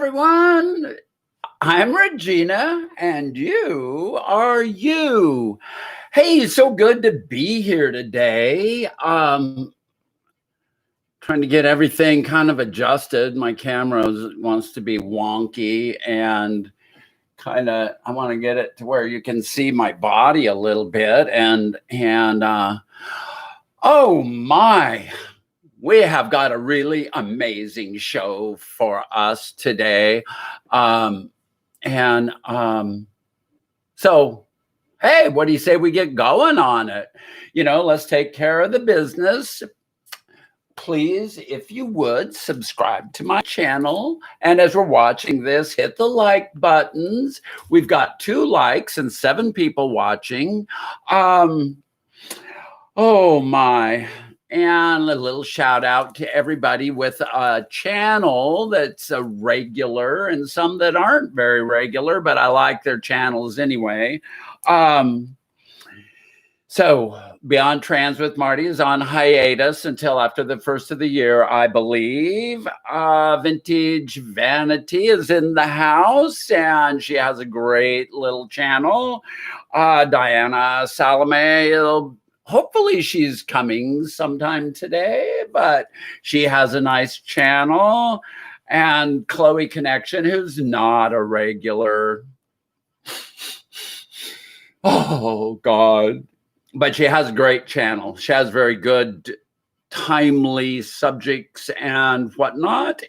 everyone. I'm Regina, and you are you. Hey, so good to be here today. Trying to get everything kind of adjusted. My camera wants to be wonky, and I want to get it to where you can see my body a little bit. Oh my. We have got a really amazing show for us today. Um, so, hey, what do you say we get going on it? Let's take care of the business. Please, if you would, subscribe to my channel. And as we're watching this, hit the like buttons. We've got 2 likes and 7 people watching. Oh my. And a little shout out to everybody with a channel that's a regular and some that aren't very regular, but I like their channels anyway. So Beyond Trans with Marty is on hiatus until after the first of the year, I believe. Vintage Vanity is in the house, and she has a great little channel. Diana Salome, hopefully she's coming sometime today, but she has a nice channel. And Chloe Connection, who's not a regular. Oh, God. But she has a great channel. She has very good, timely subjects and whatnot.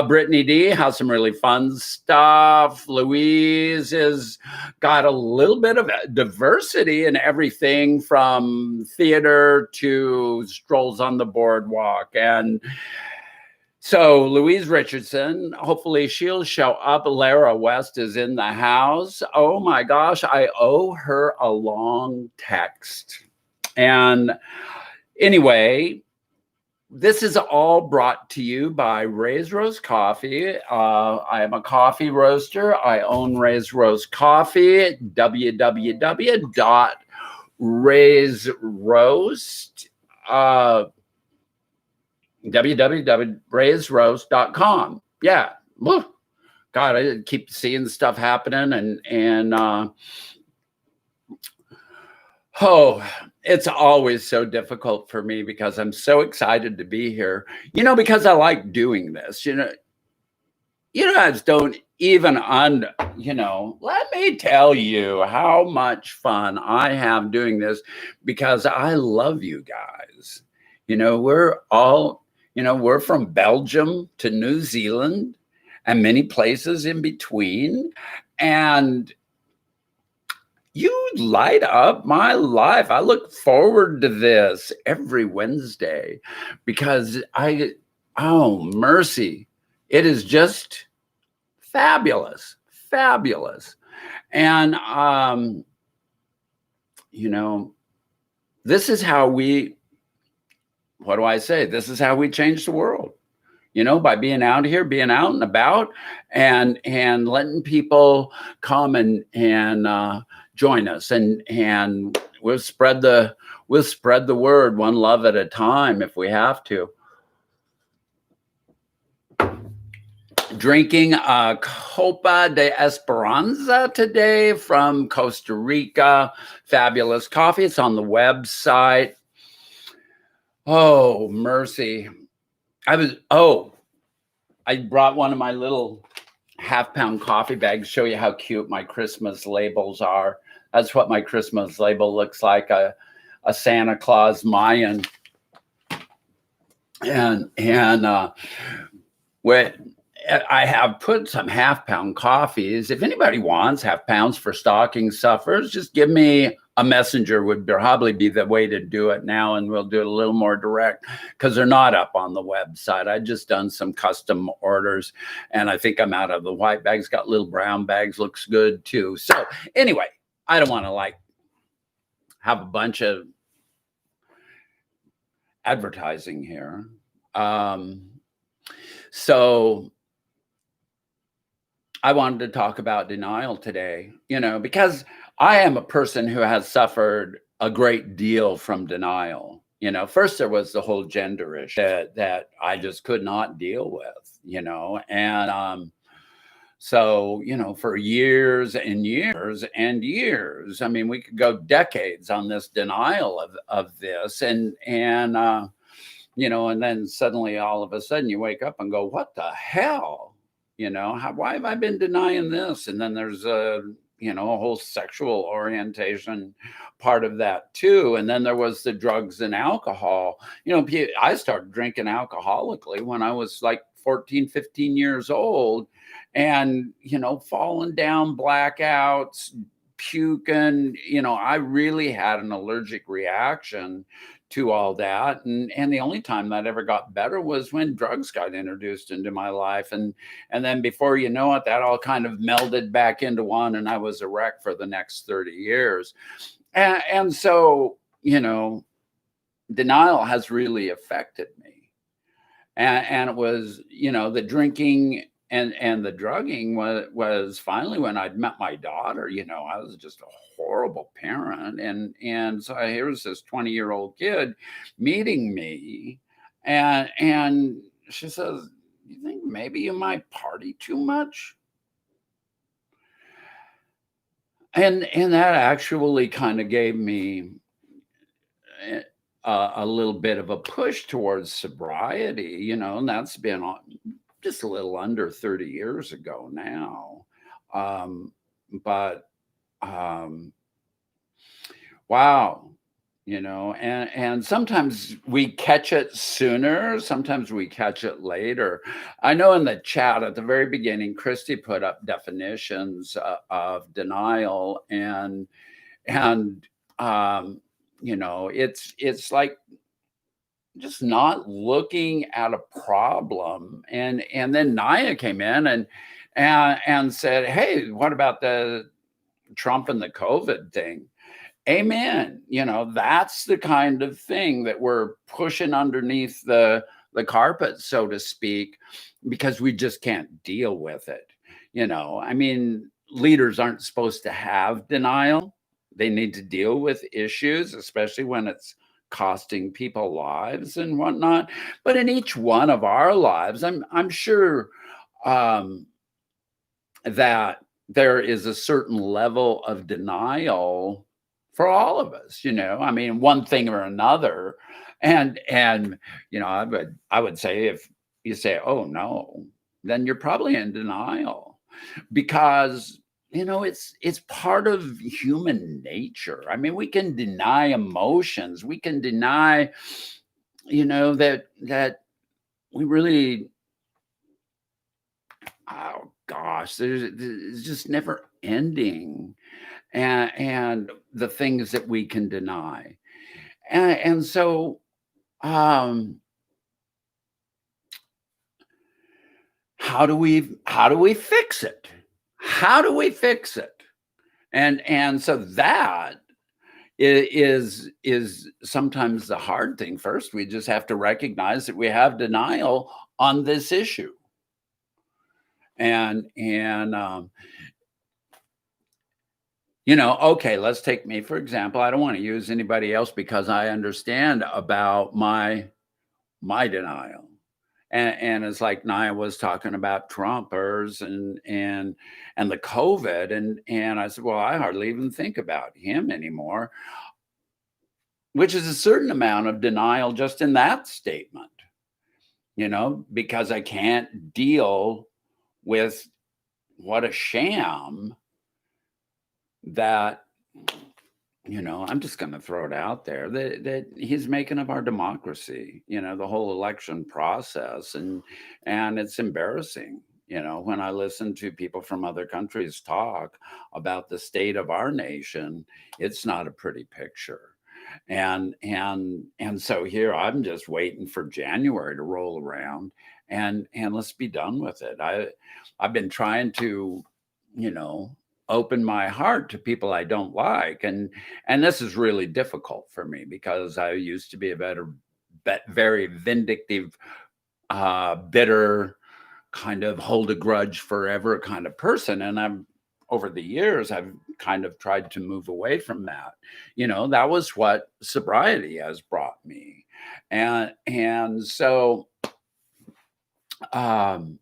Brittany D has some really fun stuff. Louise has got a little bit of diversity in everything from theater to strolls on the boardwalk. And so Louise Richardson, hopefully she'll show up. Lara West is in the house. Oh my gosh, I owe her a long text. And anyway, this is all brought to you by Ray's Roast Coffee. I am a coffee roaster. I own Ray's Roast Coffee, www.raysroast.com. Yeah. Woo. God, I keep seeing stuff happening it's always so difficult for me because I'm so excited to be here, because I like doing this, you guys don't even let me tell you how much fun I have doing this because I love you guys. We're all, we're from Belgium to New Zealand and many places in between. And you light up my life. I look forward to this every Wednesday because mercy, it is just fabulous, fabulous. And, this is how what do I say? This is how we change the world, by being out here, being out and about and letting people come and join us and we'll spread the word one love at a time if we have to. Drinking a Copa de Esperanza today from Costa Rica. Fabulous coffee. It's on the website. Oh, mercy. I brought one of my little half-pound coffee bags to show you how cute my Christmas labels are. That's what my Christmas label looks like, a Santa Claus Mayan. And I have put some half-pound coffees. If anybody wants half-pounds for stocking stuffers, just give me a messenger would probably be the way to do it now, and we'll do it a little more direct because they're not up on the website. I just done some custom orders, and I think I'm out of the white bags. Got little brown bags, looks good too. So anyway, I don't want to have a bunch of advertising here. So I wanted to talk about denial today, because I am a person who has suffered a great deal from denial. First there was the whole gender issue that I just could not deal with, and So, for years and years and years, I mean, we could go decades on this denial of this, and then suddenly all of a sudden you wake up and go, what the hell? Why have I been denying this? And then there's a whole sexual orientation part of that too. And then there was the drugs and alcohol. I started drinking alcoholically when I was like 14, 15 years old, and, falling down, blackouts, puking. I really had an allergic reaction to all that. And the only time that ever got better was when drugs got introduced into my life. And then before you know it, that all kind of melded back into one, and I was a wreck for the next 30 years. And so, denial has really affected me. And it was, the drinking and the drugging was finally when I'd met my daughter. I was just a horrible parent. And so here's this 20-year-old kid meeting me, and she says, "You think maybe you might party too much?" And that actually kind of gave me eh, a little bit of a push towards sobriety, and that's been just a little under 30 years ago now. Um, but um, wow, and sometimes we catch it sooner, sometimes we catch it later. I know in the chat at the very beginning, Christy put up definitions of denial, and it's like just not looking at a problem. And then Naya came in and said, "Hey, what about the Trump and the COVID thing?" Amen. That's the kind of thing that we're pushing underneath the carpet, so to speak, because we just can't deal with it. I mean, leaders aren't supposed to have denial. They need to deal with issues, especially when it's costing people lives and whatnot. But in each one of our lives, I'm sure um, that there is a certain level of denial for all of us. I mean, one thing or another. And I would say, if you say, "Oh no," then you're probably in denial, because it's part of human nature. I mean, we can deny emotions, we can deny that we really, oh gosh, there's just never ending, and the things that we can deny. And so, um how do we fix it? How do we fix it? And so that is sometimes the hard thing. First, we just have to recognize that we have denial on this issue. And okay, let's take me for example. I don't want to use anybody else because I understand about my denial. And it's like Nia was talking about Trumpers and the COVID, and I said, well, I hardly even think about him anymore, which is a certain amount of denial just in that statement, because I can't deal with what a sham that, I'm just going to throw it out there, that he's making of our democracy, the whole election process. And it's embarrassing, when I listen to people from other countries talk about the state of our nation. It's not a pretty picture. And so here I'm just waiting for January to roll around, and let's be done with it. I've been trying to, you know, open my heart to people I don't like, and this is really difficult for me because I used to be a very vindictive, bitter, kind of hold a grudge forever kind of person. And over the years, I've kind of tried to move away from that. That was what sobriety has brought me. And so, um,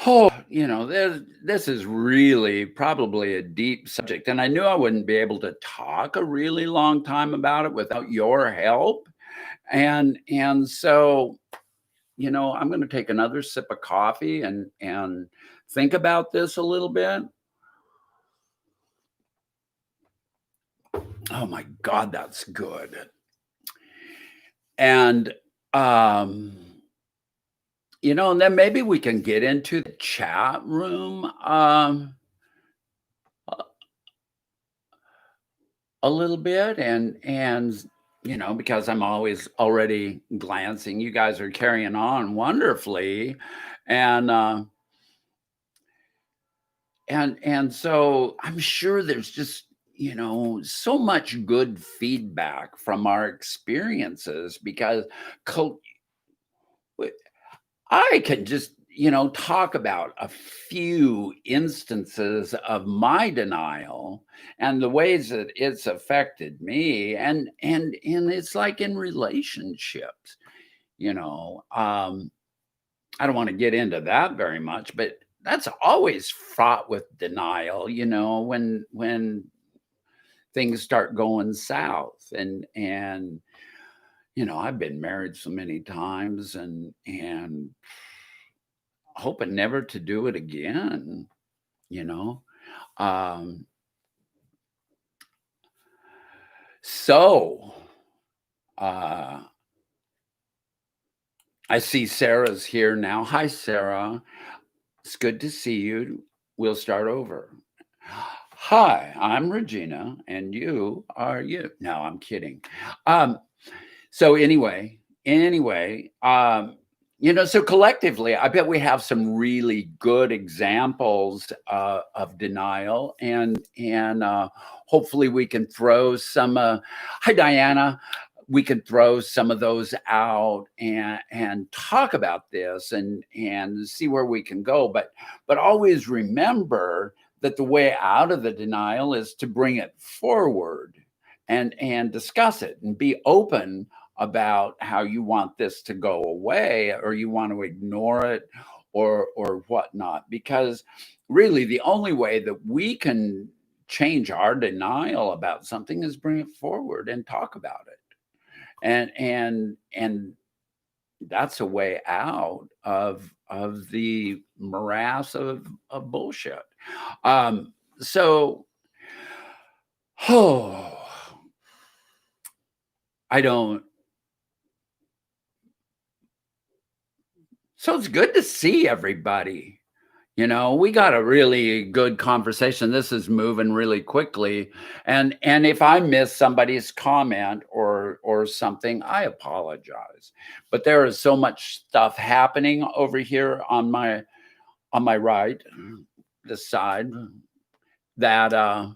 Oh, this is really probably a deep subject, and I knew I wouldn't be able to talk a really long time about it without your help. And so, I'm going to take another sip of coffee and think about this a little bit. Oh my God, that's good. And um, and then maybe we can get into the chat room a a little bit and because I'm always already glancing, you guys are carrying on wonderfully. And and so I'm sure there's just so much good feedback from our experiences because cul- I can just, talk about a few instances of my denial and the ways that it's affected me and it's like in relationships, you know. I don't want to get into that very much, but that's always fraught with denial, when things start going south and I've been married so many times and hoping never to do it again, you know? Um, so, uh, I see Sarah's here now. Hi, Sarah. It's good to see you. We'll start over. Hi, I'm Regina, and you are you. No, I'm kidding. Um, So so collectively, I bet we have some really good examples of denial, and hopefully we can throw some. Hi, Diana. We can throw some of those out and talk about this and see where we can go. But always remember that the way out of the denial is to bring it forward and discuss it and be open about how you want this to go away or you want to ignore it or whatnot, because really the only way that we can change our denial about something is bring it forward and talk about it, and that's a way out of the morass of bullshit. So oh, I don't. So it's good to see everybody. We got a really good conversation. This is moving really quickly. And if I miss somebody's comment or something, I apologize. But there is so much stuff happening over here on my right, this side, that I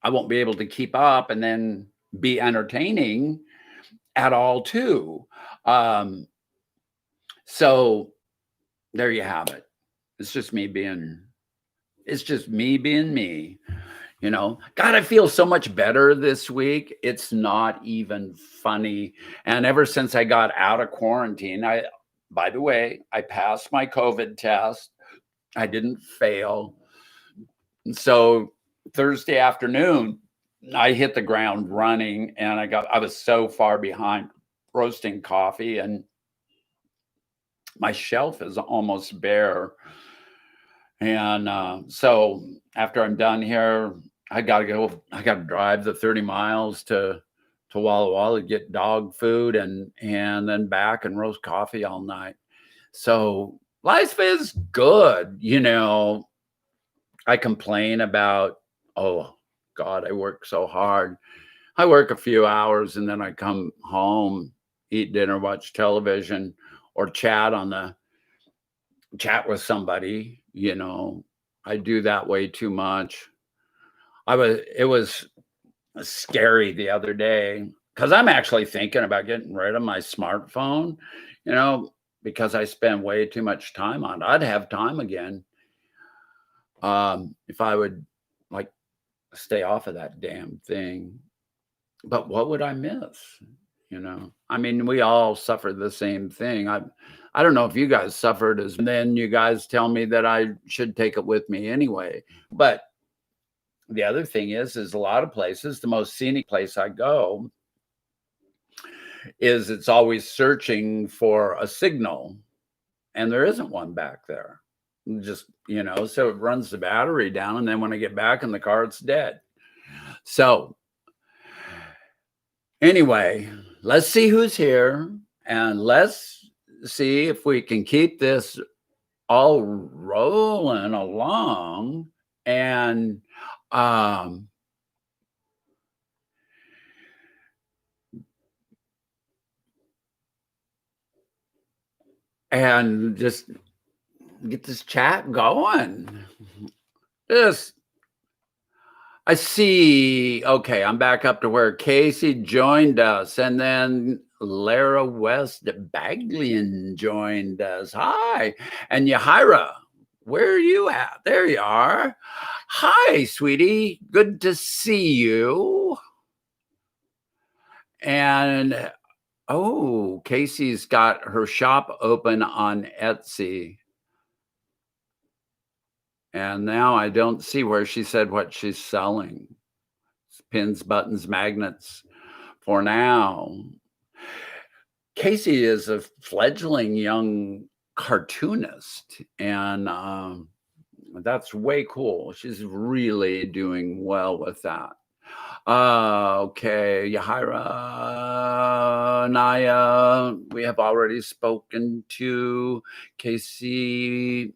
I won't be able to keep up and then be entertaining at all too. Um, so there you have it. It's just me being it's just me being me. God, I feel so much better this week. It's not even funny. And ever since I got out of quarantine, by the way, I passed my COVID test. I didn't fail. And so Thursday afternoon, I hit the ground running and I was so far behind roasting coffee and my shelf is almost bare. And so after I'm done here, I gotta go. I gotta drive the 30 miles to Walla Walla, get dog food, and then back and roast coffee all night. So life is good. I complain about, oh God, I work so hard. I work a few hours and then I come home, eat dinner, watch television, or chat with somebody. I do that way too much. It was scary the other day because I'm actually thinking about getting rid of my smartphone, you know, because I spend way too much time on it. I'd have time again if I would like stay off of that damn thing. But what would I miss? I mean, we all suffer the same thing. I don't know if you guys suffered as, and then you guys tell me that I should take it with me anyway. But the other thing is a lot of places, the most scenic place I go is it's always searching for a signal, and there isn't one back there. Just, so it runs the battery down, and then when I get back in the car, it's dead. So anyway, let's see who's here, and let's see if we can keep this all rolling along. And and just get this chat going. Just, I see. Okay, I'm back up to where Casey joined us, and then Lara West Baglian joined us. Hi, and Yahira, where are you at? There you are. Hi, sweetie. Good to see you. And oh, Casey's got her shop open on Etsy. And now I don't see where she said what she's selling. Pins, buttons, magnets for now. Casey is a fledgling young cartoonist, and that's way cool. She's really doing well with that. Okay, Yahira, Naya, we have already spoken to. Casey,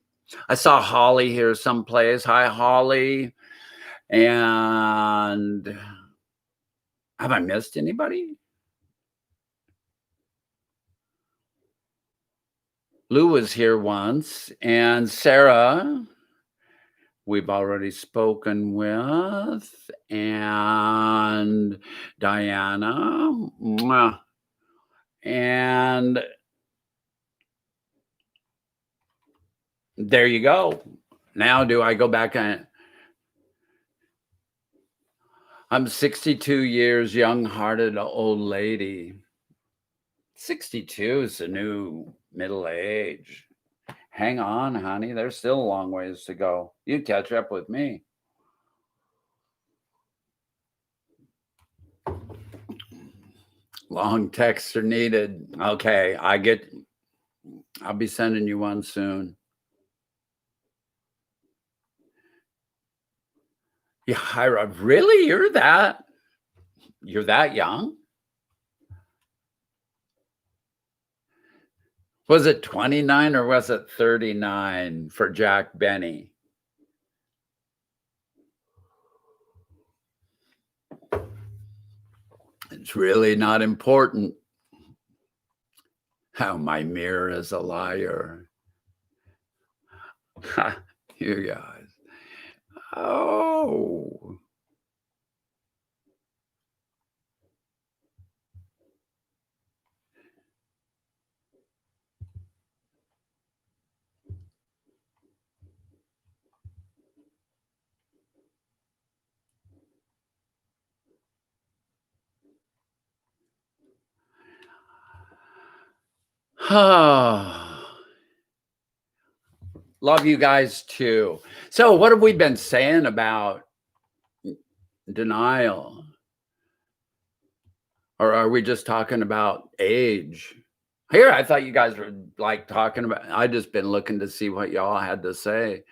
I saw Holly here someplace. Hi, Holly. And have I missed anybody? Lou was here once, and Sarah, we've already spoken with, and Diana, mwah. And there you go. Now, do I go back on? I'm 62 years, young-hearted old lady. 62 is the new middle age. Hang on, honey. There's still a long ways to go. You catch up with me. Long texts are needed. Okay, I'll be sending you one soon. Yeah, Hira, really? You're that young? Was it 29 or was it 39 for Jack Benny? It's really not important. How my mirror is a liar. You guys. Oh. Love you guys too. So what have we been saying about denial? Or are we just talking about age? Here, I thought you guys were like talking about, I just been looking to see what y'all had to say.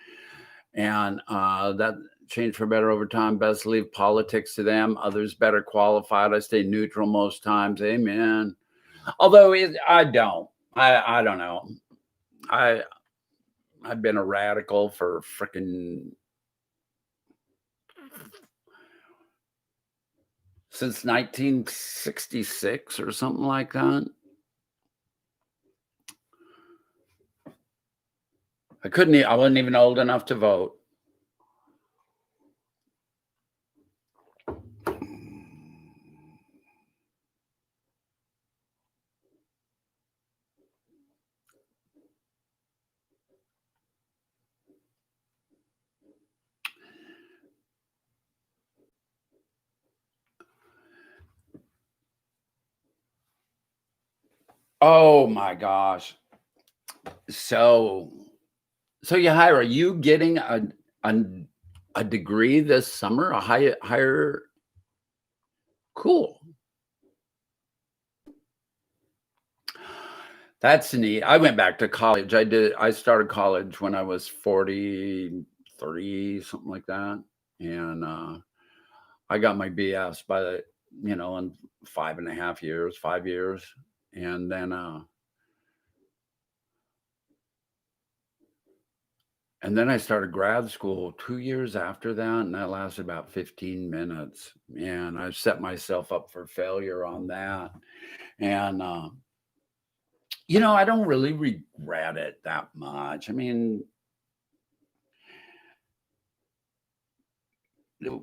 And that changed for better over time. Best leave politics to them. Others better qualified. I stay neutral most times. Amen. Although I don't. I don't know. I've been a radical for freaking since 1966 or something like that. I wasn't even old enough to vote. Oh my gosh. So, so Yahaira, are you getting a a degree this summer? A higher? Cool. That's neat. I went back to college. I started college when I was 43, something like that. And I got my BS by the, in 5.5 years, 5 years. And then I started grad school 2 years after that, and that lasted about 15 minutes. And I set myself up for failure on that. And I don't really regret it that much. I mean,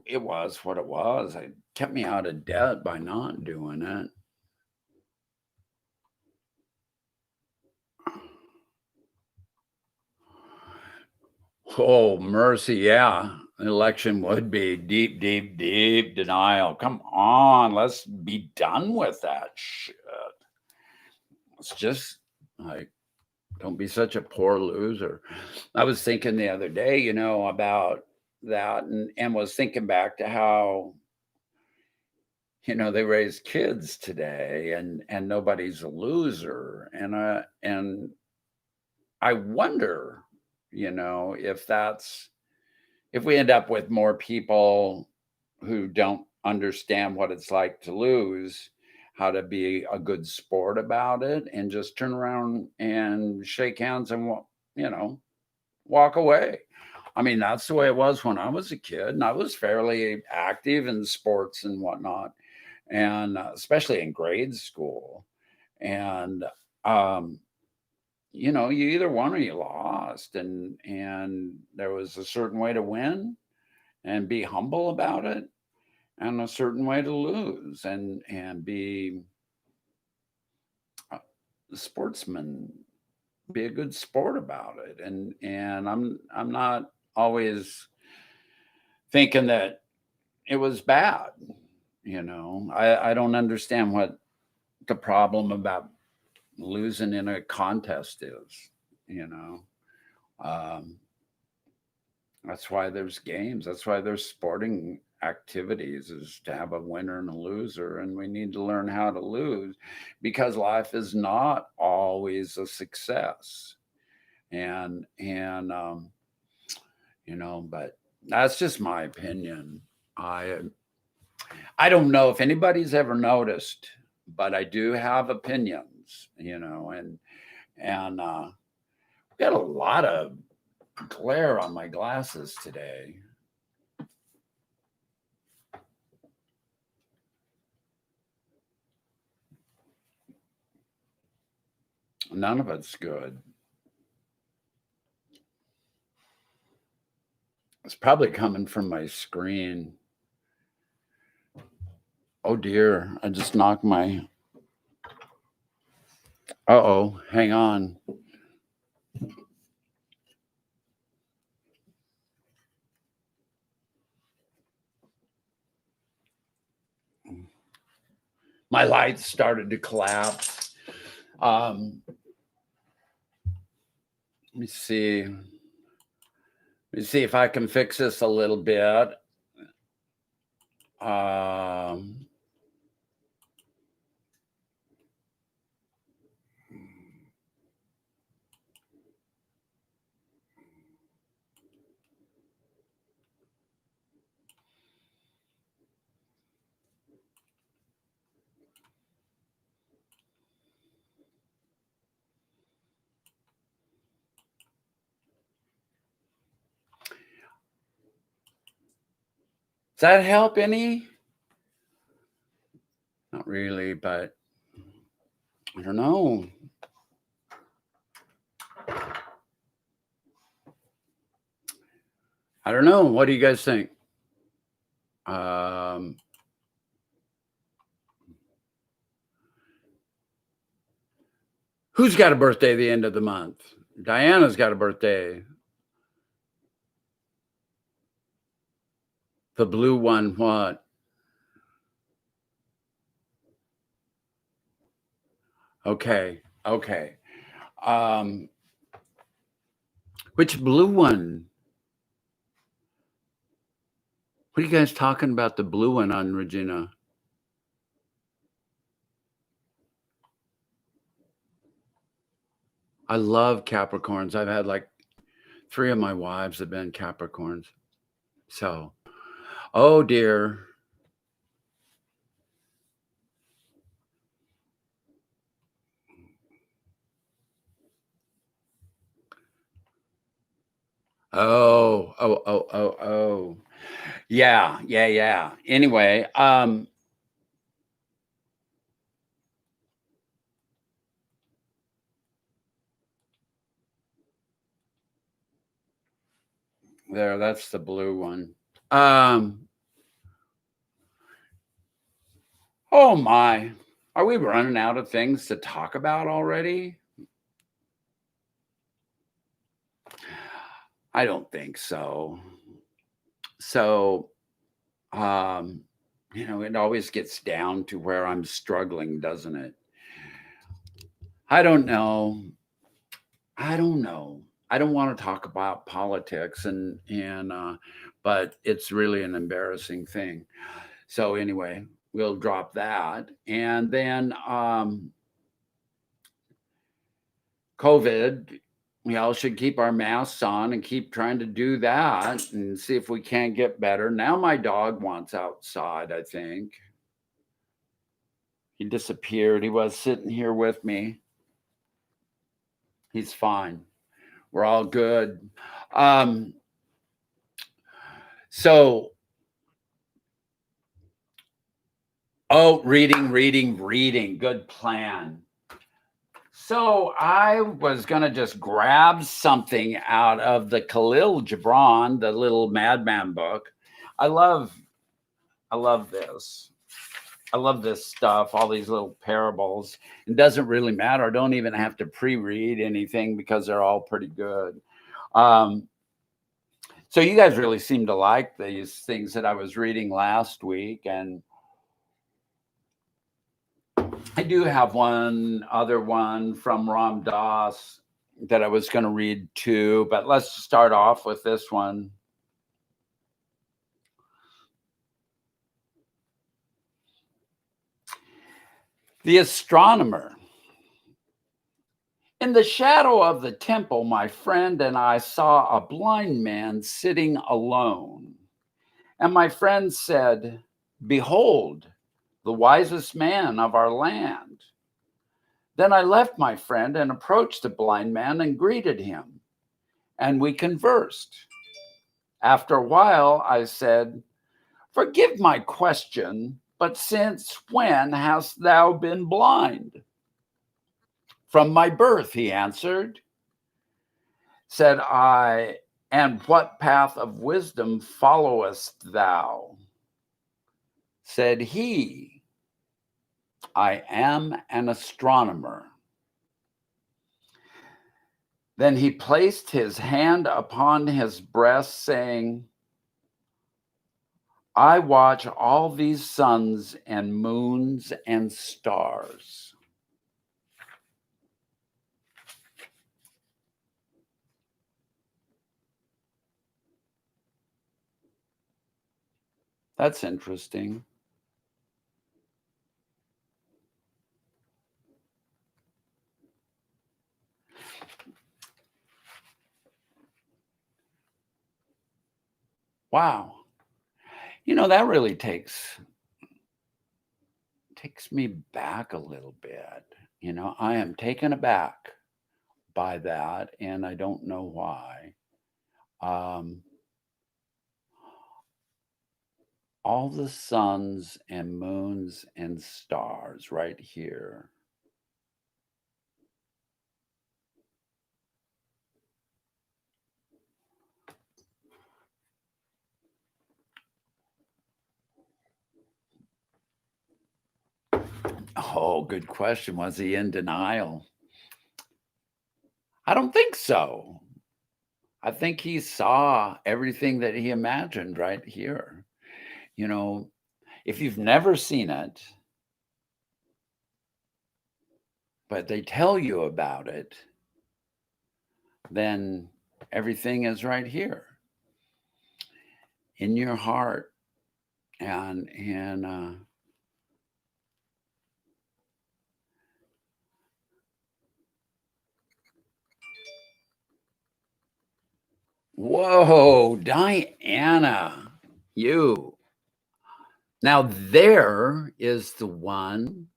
it was what it was. It kept me out of debt by not doing it. Oh, mercy, yeah. An election would be deep, deep, deep denial. Come on, let's be done with that shit. It's just like, don't be such a poor loser. I was thinking the other day, about that, and was thinking back to how, they raise kids today, and nobody's a loser. And I wonder, if we end up with more people who don't understand what it's like to lose, how to be a good sport about it, and just turn around and shake hands and walk away. I mean, that's the way it was when I was a kid, and I was fairly active in sports and whatnot, and especially in grade school. And um, you either won or you lost, and there was a certain way to win and be humble about it, and a certain way to lose and be a sportsman, be a good sport about it. And I'm not always thinking that it was bad. I don't understand what the problem about losing in a contest is. You know, um, that's why there's games. That's why there's sporting activities, is to have a winner and a loser. And we need to learn how to lose, because life is not always a success. And but that's just my opinion. I I don't know if anybody's ever noticed, but I do have opinions, and got a lot of glare on my glasses today. None of it's good. It's probably coming from my screen. Oh dear, I just knocked my. Uh-oh, hang on. My lights started to collapse. Let me see. Let me see if I can fix this a little bit. Um, does that help any? Not really, but I don't know. I don't know. What do you guys think? Um, who's got a birthday at the end of the month? Diana's got a birthday. The blue one, what? Okay. Okay. Um, Which blue one? What are you guys talking about? The blue one on Regina? I love Capricorns. I've had like 3 of my wives have been Capricorns. So, oh dear. Oh. Yeah. Anyway, there, that's the blue one. Oh my. Are we running out of things to talk about already? I don't think so. So, it always gets down to where I'm struggling, doesn't it? I don't know. I don't know. I don't want to talk about politics but it's really an embarrassing thing. So anyway, we'll drop that. And then COVID, we all should keep our masks on and keep trying to do that and see if we can't get better. Now my dog wants outside, I think. He disappeared. He was sitting here with me. He's fine. We're all good. So, reading. Good plan. So I was gonna just grab something out of the Khalil Gibran, the little madman book. I love this. I love this stuff, all these little parables. It doesn't really matter. I don't even have to pre-read anything because they're all pretty good. So you guys really seem to like these things that I was reading last week. And I do have one other one from Ram Dass that I was going to read too, but let's start off with this one. The Astronomer. In the shadow of the temple, my friend and I saw a blind man sitting alone. And my friend said, "Behold, the wisest man of our land." Then I left my friend and approached the blind man and greeted him, and we conversed. After a while, I said, "Forgive my question, but since when hast thou been blind?" "From my birth," he answered. Said I, "And what path of wisdom followest thou?" Said he, "I am an astronomer." Then he placed his hand upon his breast, saying, "I watch all these suns and moons and stars." That's interesting. Wow. That really takes me back a little bit. I am taken aback by that, and I don't know why. Um, all the suns and moons and stars right here. Oh, good question. Was he in denial? I don't think so. I think he saw everything that he imagined right here. If you've never seen it, but they tell you about it, then Everything is right here in your heart. And whoa, Diana, you. Now there is the one.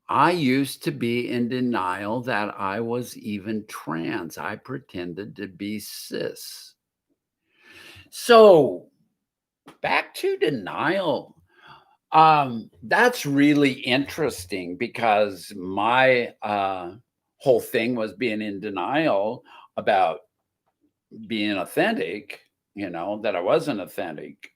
I used to be in denial that I was even trans. I pretended to be cis. So back to denial. That's really interesting because my whole thing was being in denial about being authentic, that I wasn't authentic,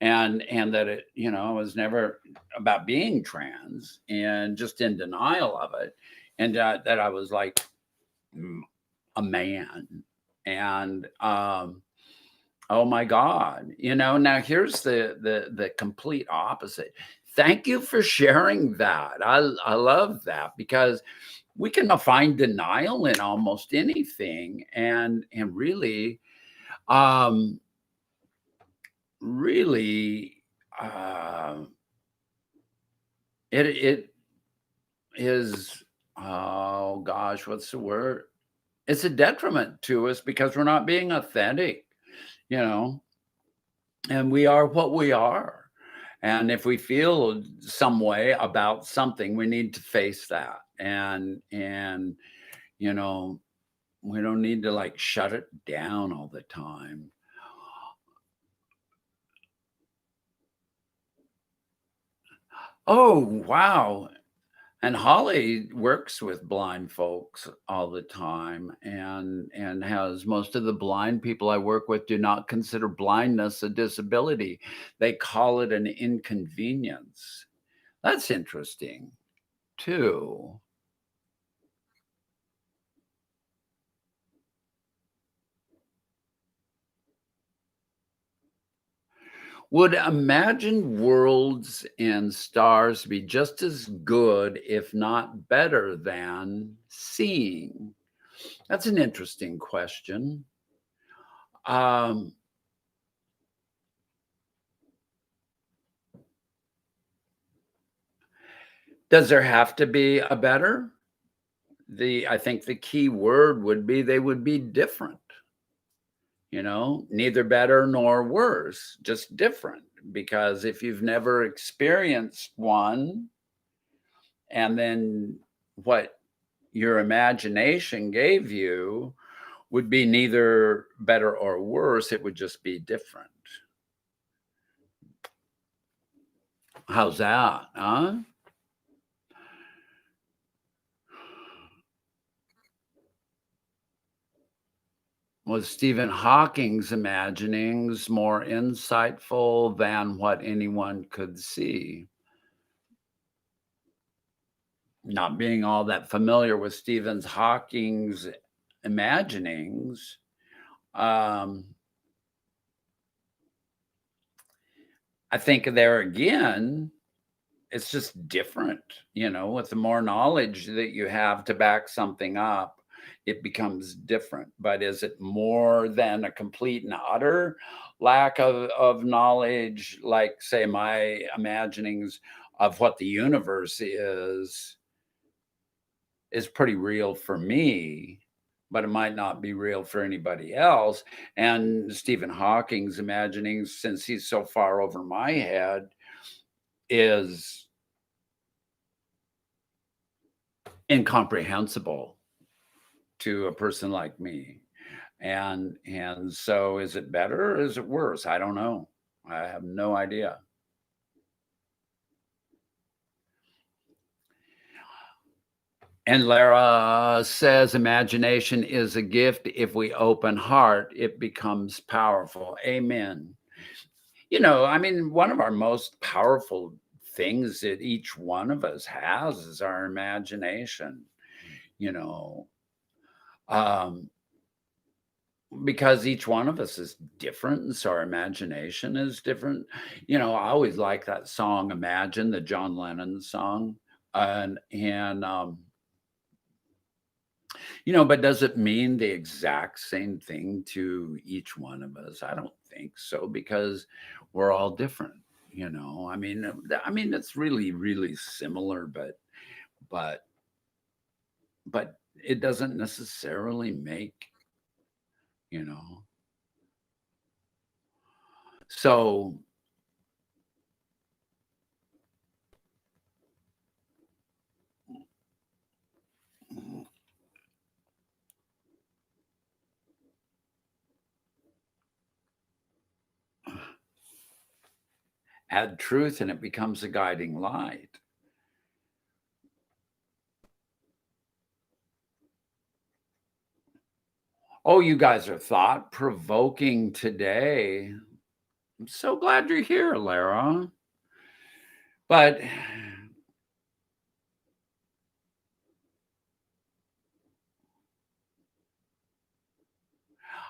and that it, I was never about being trans, and just in denial of it, and that I was like a man, and oh my God. Now here's the complete opposite. Thank you for sharing that. I love that because we can find denial in almost anything, and um really uh it is, oh gosh, what's the word? It's a detriment to us because we're not being authentic, you know, and we are what we are. And if we feel some way about something, we need to face that. And you know, we don't need to like shut it down all the time. Oh, wow. And Holly works with blind folks all the time, and has most of the blind people I work with do not consider blindness a disability. They call it an inconvenience. That's interesting too. Would imagined worlds and stars be just as good, if not better, than seeing? That's an interesting question. Um, does there have to be a better? I think the key word would be they would be different, neither better nor worse, just different. Because if you've never experienced one, and then what your imagination gave you would be neither better or worse, it would just be different. How's that, huh? Was Stephen Hawking's imaginings more insightful than what anyone could see? Not being all that familiar with Stephen Hawking's imaginings, um, I think there again, it's just different, with the more knowledge that you have to back something up, it becomes different. But is it more than a complete and utter lack of knowledge? Like, say, my imaginings of what the universe is pretty real for me, but it might not be real for anybody else. And Stephen Hawking's imaginings, since he's so far over my head, is incomprehensible to a person like me. And so is it better or is it worse? I don't know. I have no idea. And Lara says imagination is a gift. If we open heart, it becomes powerful. Amen. I mean, one of our most powerful things that each one of us has is our imagination, you know. Um, because each one of us is different, and so our imagination is different. I always like that song Imagine, the John Lennon song. And But does it mean the exact same thing to each one of us? I don't think so because we're all different. It's really, really similar, but but it doesn't necessarily make, you know. So add truth and it becomes a guiding light. Oh, you guys are thought provoking today. I'm so glad you're here, Lara. But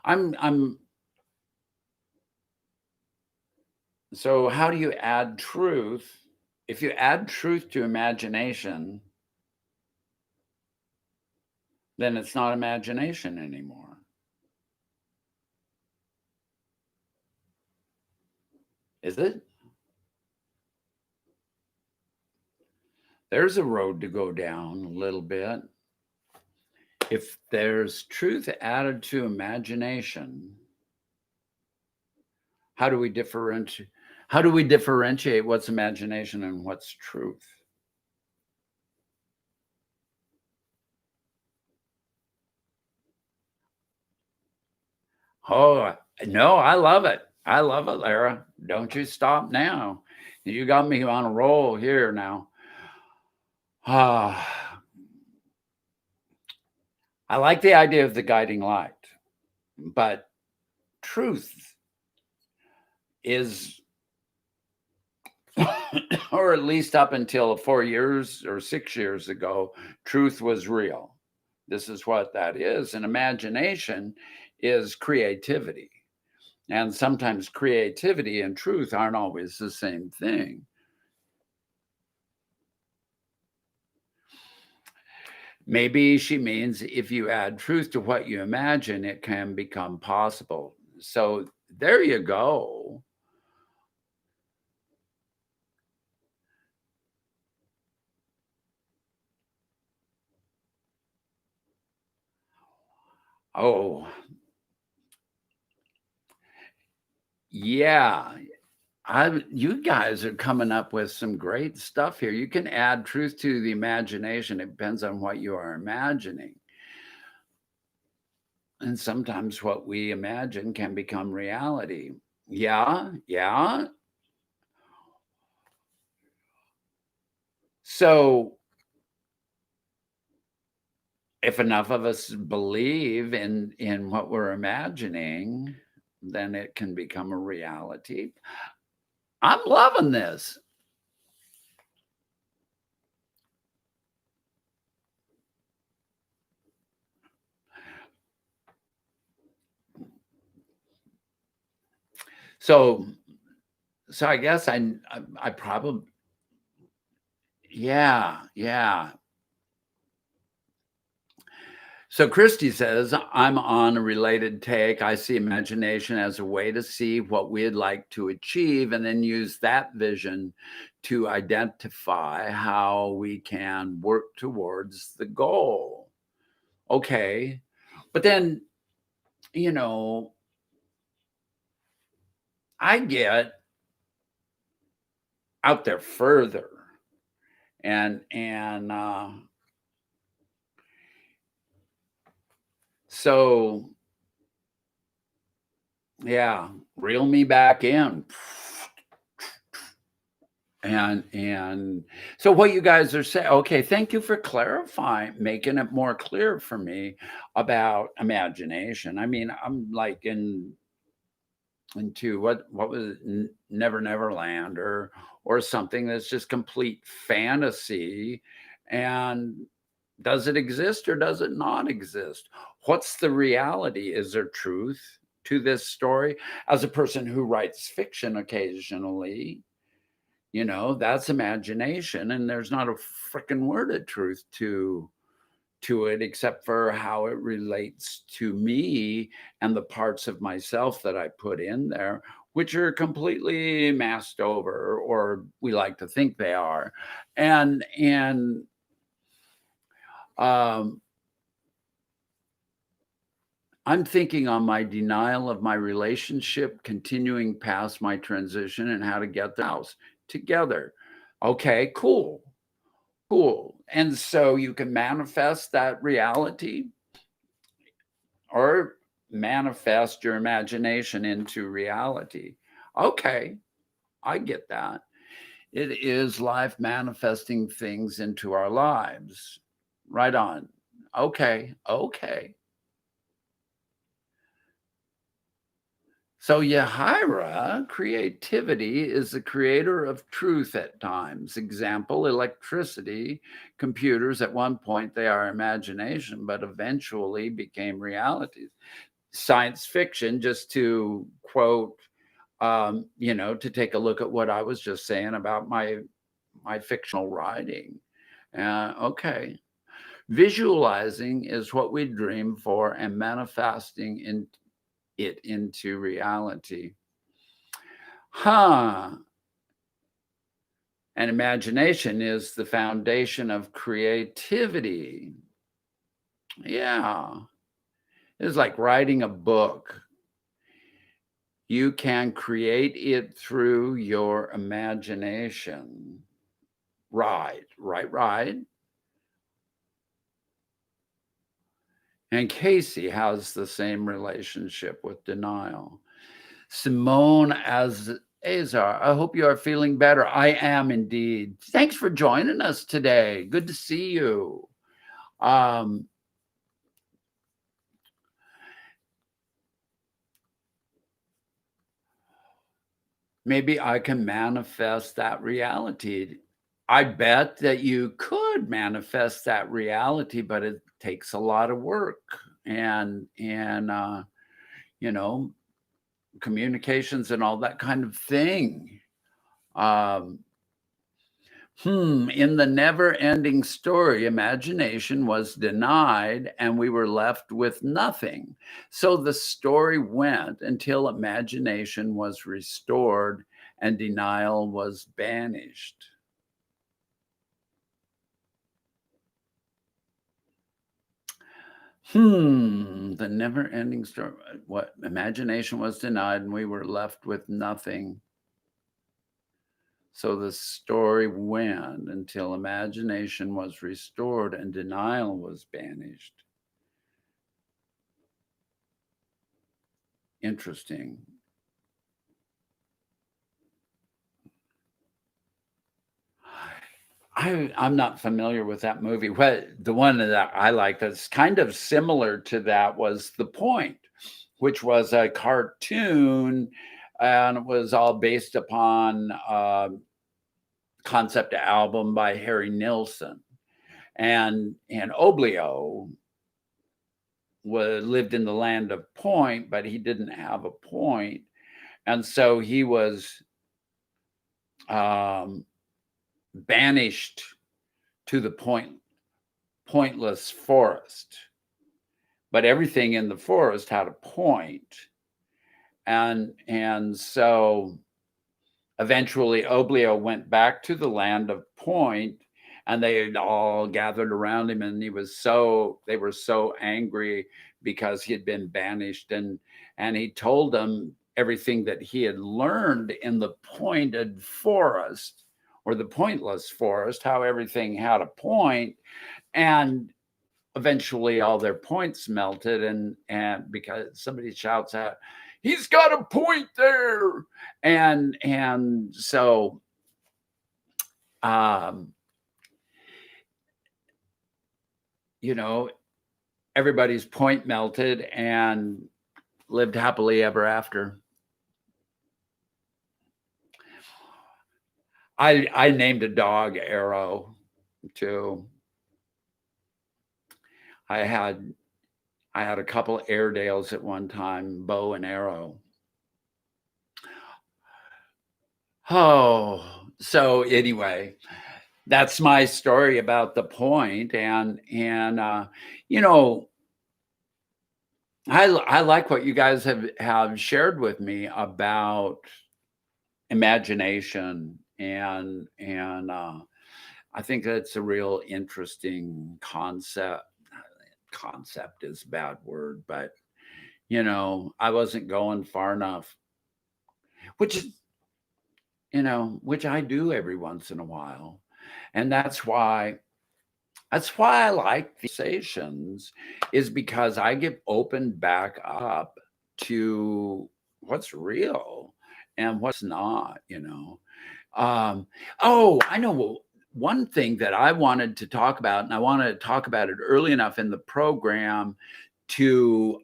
I'm so how do you add truth? If you add truth to imagination, then it's not imagination anymore. Is it? There's a road to go down a little bit. If there's truth added to imagination, how do we differentiate what's imagination and what's truth? Oh, no, I love it. I love it, Lara. Don't you stop now. You got me on a roll here now. Ah, I like the idea of the guiding light, but truth is, or at least up until 4 years or 6 years ago, truth was real. This is what that is. And imagination is creativity. And sometimes creativity and truth aren't always the same thing. Maybe she means if you add truth to what you imagine, it can become possible. So there you go. Oh, yeah. You guys are coming up with some great stuff here. You can add truth to the imagination. It depends on what you are imagining. And sometimes what we imagine can become reality. Yeah, yeah. So if enough of us believe in what we're imagining, then it can become a reality. I'm loving this. So so I guess I probably yeah, yeah. So Christy says, I'm on a related take. I see imagination as a way to see what we'd like to achieve and then use that vision to identify how we can work towards the goal. Okay. But then, you know, I get out there further and so yeah, reel me back in. And so what you guys are saying, okay, thank you for clarifying, making it more clear for me about imagination. I mean, I'm like into what was it, Never Never Land or something that's just complete fantasy. And does it exist or does it not exist? What's the reality? Is there truth to this story? As a person who writes fiction occasionally, that's imagination, and there's not a freaking word of truth to it except for how it relates to me and the parts of myself that I put in there, which are completely masked over, or we like to think they are. And um, I'm thinking on my denial of my relationship, continuing past my transition, and how to get the house together. Okay, cool, cool. And so you can manifest that reality or manifest your imagination into reality. Okay, I get that. It is life manifesting things into our lives. Right on. Okay, okay. So, Yahira, creativity is the creator of truth at times. Example, electricity, computers. At one point, they are imagination, but eventually became realities. Science fiction, just to quote, to take a look at what I was just saying about my fictional writing. Okay. Visualizing is what we dream for and manifesting it into reality. Huh. And imagination is the foundation of creativity. Yeah. It's like writing a book. You can create it through your imagination. Right, right, right. And Casey has the same relationship with denial. Simone as Azar, I hope you are feeling better. I am indeed. Thanks for joining us today. Good to see you. Um, maybe I can manifest that reality. I bet that you could manifest that reality, but it takes a lot of work and you know communications and all that kind of thing. Um, in the never ending story, imagination was denied and we were left with nothing. So the story went until imagination was restored and denial was banished. The never ending story. What imagination was denied and we were left with nothing. So the story went until imagination was restored and denial was banished. Interesting. I'm not familiar with that movie. What the one that I like that's kind of similar to that was The Point, which was a cartoon, and it was all based upon a concept album by Harry Nilsson. And Oblio lived in the land of point, but he didn't have a point, and so he was um, banished to the pointless forest. But everything in the forest had a point, and so eventually Oblio went back to the land of point, and they had all gathered around him, and they were so angry because he had been banished, and he told them everything that he had learned in the pointed forest or the pointless forest, how everything had a point, and eventually all their points melted, and because somebody shouts out, he's got a point there, and so um you know everybody's point melted and lived happily ever after. I named a dog Arrow too. I had i had a couple Airedales at one time, Bow and Arrow. Oh, so anyway, that's my story about the point, and you know, I like what you guys have shared with me about imagination and I think that's a real interesting concept. Concept is a bad word, but I wasn't going far enough, which is, which I do every once in a while. And that's why I like these conversations, is because I get opened back up to what's real and what's not. Um, oh, I know one thing that I wanted to talk about, and I wanted to talk about it early enough in the program to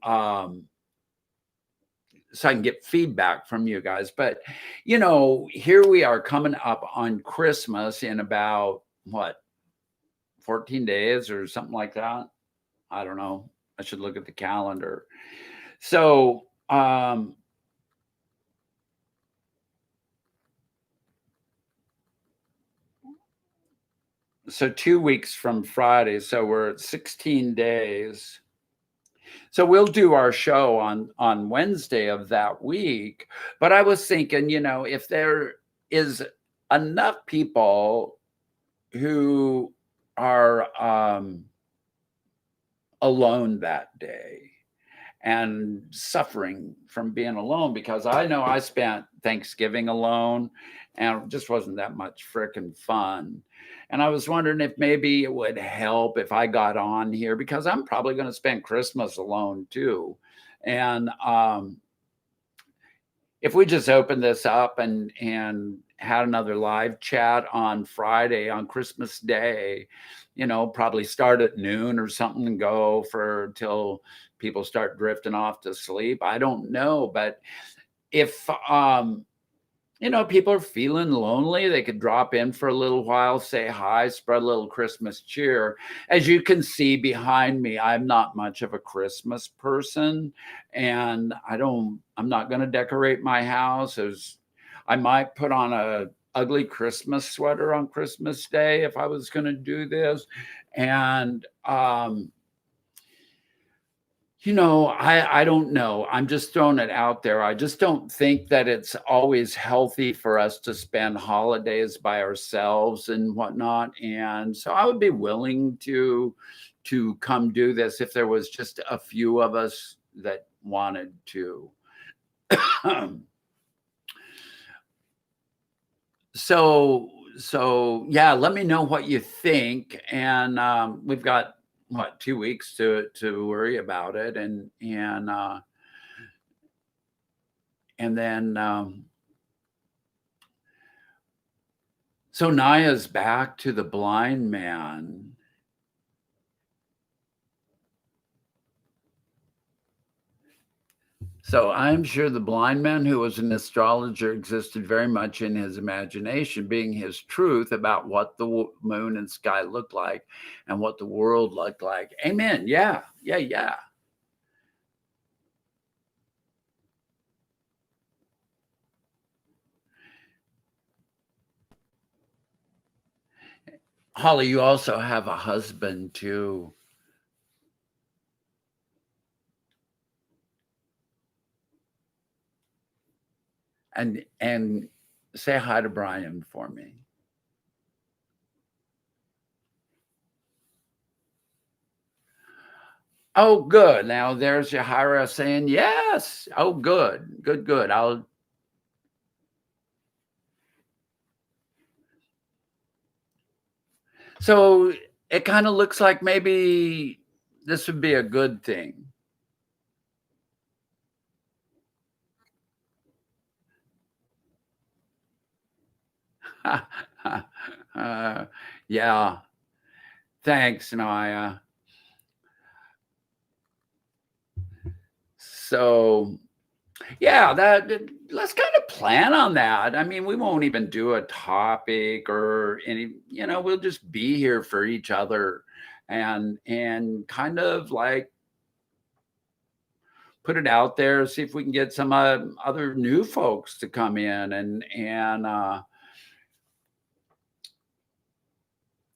so I can get feedback from you guys. But here we are coming up on Christmas in about what, 14 days or something like that. I don't know. I should look at the calendar. So, so 2 weeks from Friday. So we're at 16 days. So we'll do our show on Wednesday of that week. But I was thinking, if there is enough people who are alone that day and suffering from being alone, because I know I spent Thanksgiving alone and it just wasn't that much frickin' fun. And I was wondering if maybe it would help if I got on here, because I'm probably going to spend Christmas alone too. And if we just open this up and had another live chat on Friday on Christmas Day, probably start at noon or something and go for till people start drifting off to sleep. I don't know, but if people are feeling lonely, they could drop in for a little while, say hi, spread a little Christmas cheer. As you can see behind me, I'm not much of a Christmas person, and I'm not going to decorate my house. As I might put on a ugly Christmas sweater on Christmas Day if I was going to do this. And I don't know. I'm just throwing it out there. I just don't think that it's always healthy for us to spend holidays by ourselves and whatnot. And so I would be willing to come do this if there was just a few of us that wanted to. So yeah, let me know what you think. And we've got what, 2 weeks to worry about it, and then so Naya's back to the blind man. So I'm sure the blind man who was an astrologer existed very much in his imagination, being his truth about what the moon and sky looked like and what the world looked like. Amen. Yeah, yeah, yeah. Holly, you also have a husband too. And say hi to Brian for me. Oh, good. Now there's Yahira saying yes. Oh, good, good, good. So it kind of looks like maybe this would be a good thing. Yeah. Thanks, Naya. So yeah, let's kind of plan on that. I mean, we won't even do a topic or we'll just be here for each other and kind of like put it out there, see if we can get some other new folks to come in and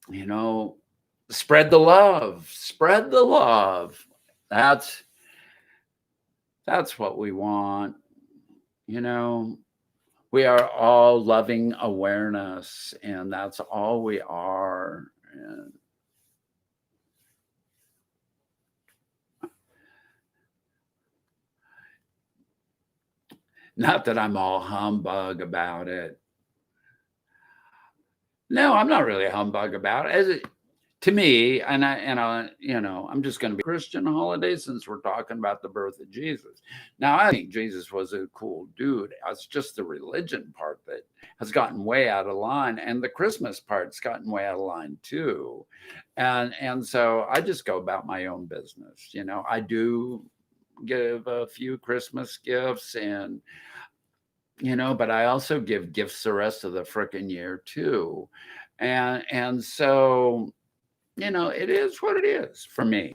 you know, spread the love, spread the love. That's that's what we want, you know. We are all loving awareness, and that's all we are. And not that I'm all humbug about it. No, I'm not really a humbug about it. To me, and I, I'm just going to be Christian holiday since we're talking about the birth of Jesus. Now, I think Jesus was a cool dude. It's just the religion part that has gotten way out of line, and the Christmas part's gotten way out of line too. And so I just go about my own business. I do give a few Christmas gifts, and but I also give gifts the rest of the frickin' year too. And so it is what it is for me.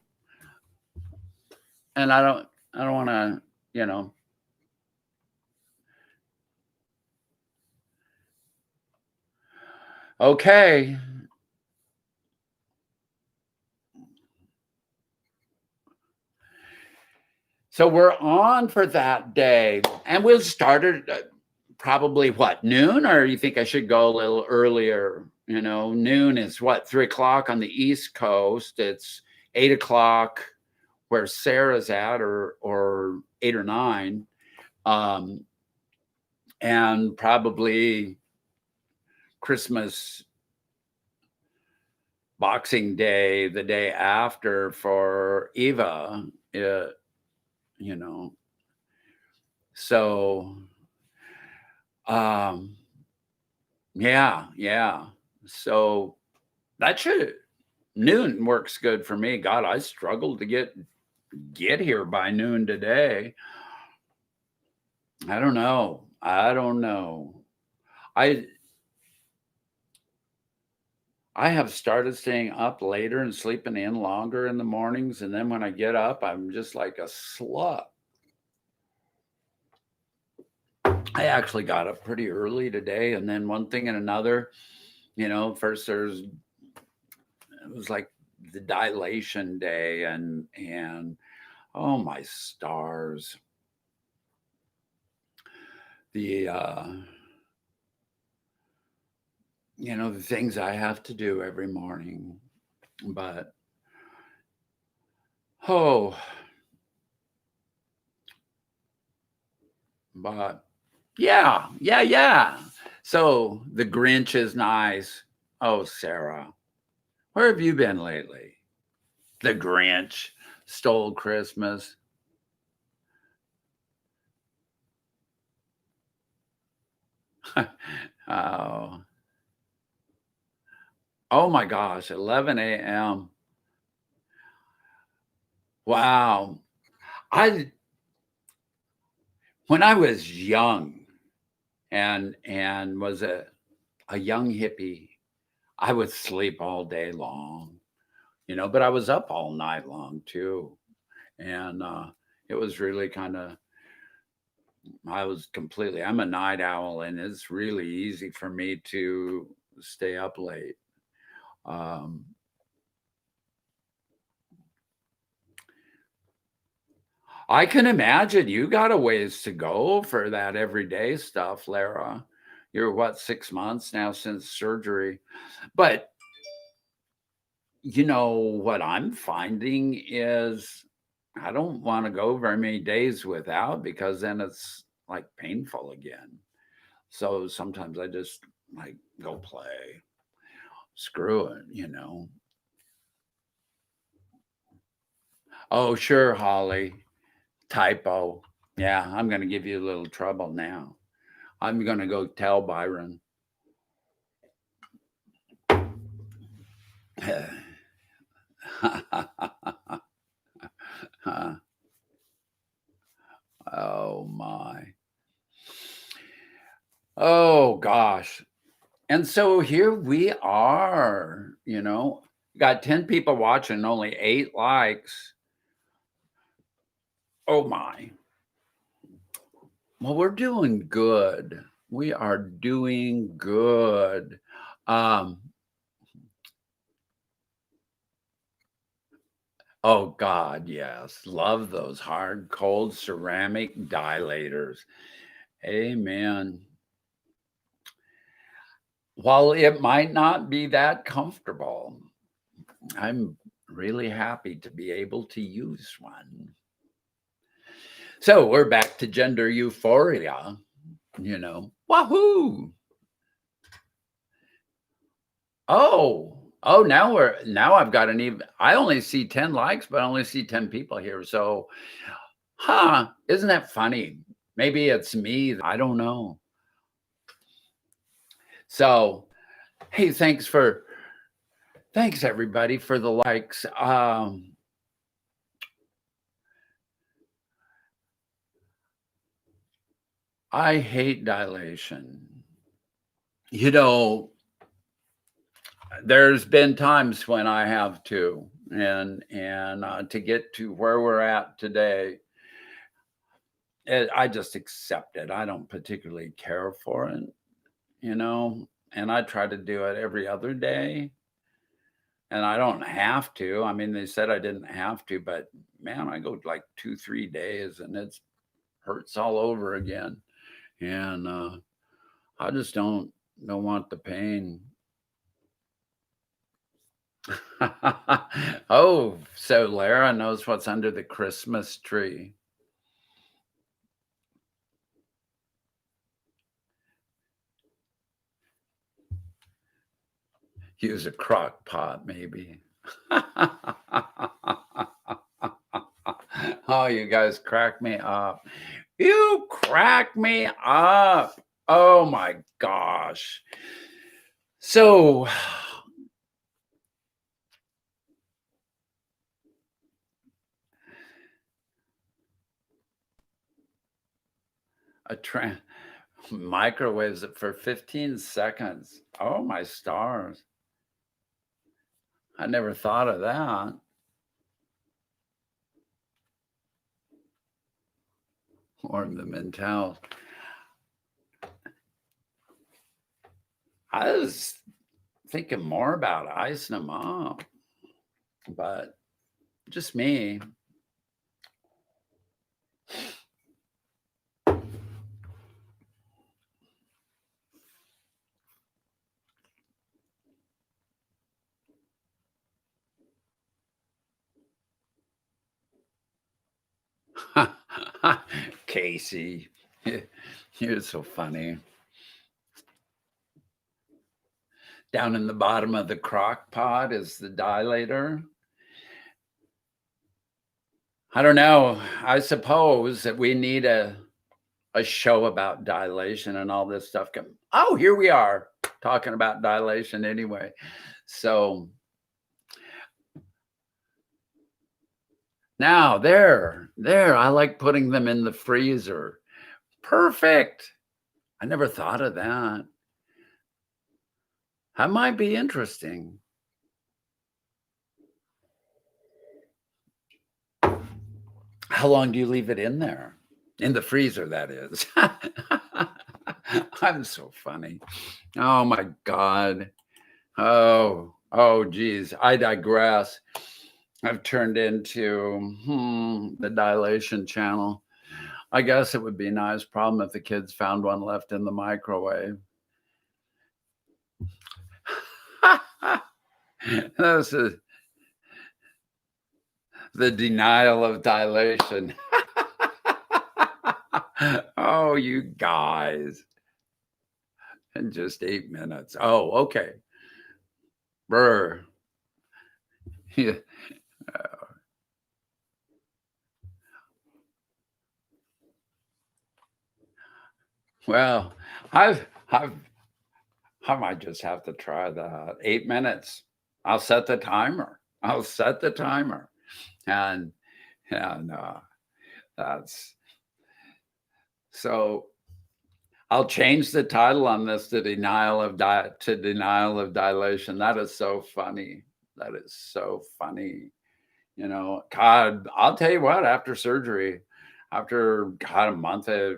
And I don't want to, you know. Okay. So we're on for that day, and we'll start at probably what, noon, or you think I should go a little earlier? Noon is what, 3 o'clock on the East Coast. It's 8 o'clock where Sarah's at, or 8 or 9. Um, and probably Christmas, Boxing Day, the day after for Eva. You know, so um, yeah. So that should noon works good for me. God, I struggled to get here by noon today. I don't know. I I have started staying up later and sleeping in longer in the mornings, and then when I get up, I'm just like a slut. I actually got up pretty early today, and then one thing and another. First it was like the dilation day, and oh my stars, the the things I have to do every morning. But oh, but yeah. So the Grinch is nice. Oh, Sarah, where have you been lately? The Grinch stole Christmas. Oh, oh my gosh, 11 a.m. Wow. I When I was young and was a young hippie, I would sleep all day long, but I was up all night long too. And it was really kind of, I'm a night owl, and it's really easy for me to stay up late. Um, I can imagine you got a ways to go for that everyday stuff, Lara. You're what, 6 months now since surgery. But what I'm finding is I don't want to go very many days without, because then it's like painful again. So sometimes I just like go play. Screw it. Oh, sure, Holly. Typo. Yeah, I'm going to give you a little trouble now. I'm going to go tell Byron. Oh my. Oh gosh. And so here we are, got 10 people watching, only 8 likes. Oh my. Well, we're doing good. We are doing good. Um, Oh God, yes. Love those hard, cold ceramic dilators. Amen. While it might not be that comfortable, I'm really happy to be able to use one. So we're back to gender euphoria, Wahoo! Oh, now I've got an even I only see 10 likes, but I only see 10 people here. So, isn't that funny? Maybe it's me. I don't know. So, hey, thanks everybody for the likes. I hate dilation. You know, there's been times when I have to, and to get to where we're at today, I just accept it. I don't particularly care for it, and I try to do it every other day, and I don't have to. I mean, they said I didn't have to, but man, I go like 2, 3 days, and it hurts all over again, and I just don't want the pain. Oh, so Lara knows what's under the Christmas tree. Use a crock pot, maybe. Oh, you guys crack me up. You crack me up. Oh my gosh. So, a microwaves it for 15 seconds. Oh my stars. I never thought of that. Warm them in towels. I was thinking more about icing them up, but just me. Casey, you're so funny. Down in the bottom of the crock pot is the dilator. I don't know. I suppose that we need a show about dilation and all this stuff. Oh, here we are talking about dilation anyway. So now there, I like putting them in the freezer. Perfect. I never thought of that. That might be interesting. How long do you leave it in there? In the freezer, that is. I'm so funny. Oh my God. Oh, geez. I digress. I've turned into the dilation channel. I guess it would be a nice problem if the kids found one left in the microwave. This is the denial of dilation. Oh, you guys. In just 8 minutes. Oh, okay. Brr. Yeah. Well, I've I might just have to try that. 8 minutes. I'll set the timer. And and that's so I'll change the title on this to denial of dilation. That is so funny. That is so funny. God, I'll tell you what, after surgery, after God a month, I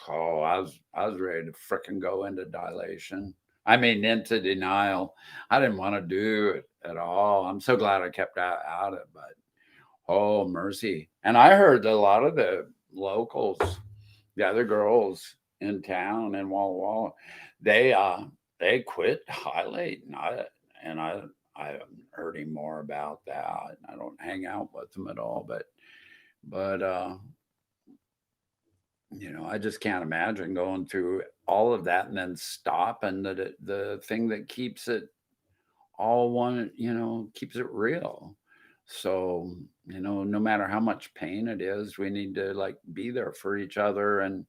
was ready to fricking go into dilation. I mean, into denial. I didn't want to do it at all. I'm so glad I kept out it, but Oh, mercy. And I heard a lot of the locals, the other girls in town in Walla Walla, they they quit highlighting. I haven't heard any more about that. I don't hang out with them at all, but you know, I just can't imagine going through all of that and then stopping the thing that keeps it all one, you know, keeps it real. So, you know, no matter how much pain it is, we need to like be there for each other and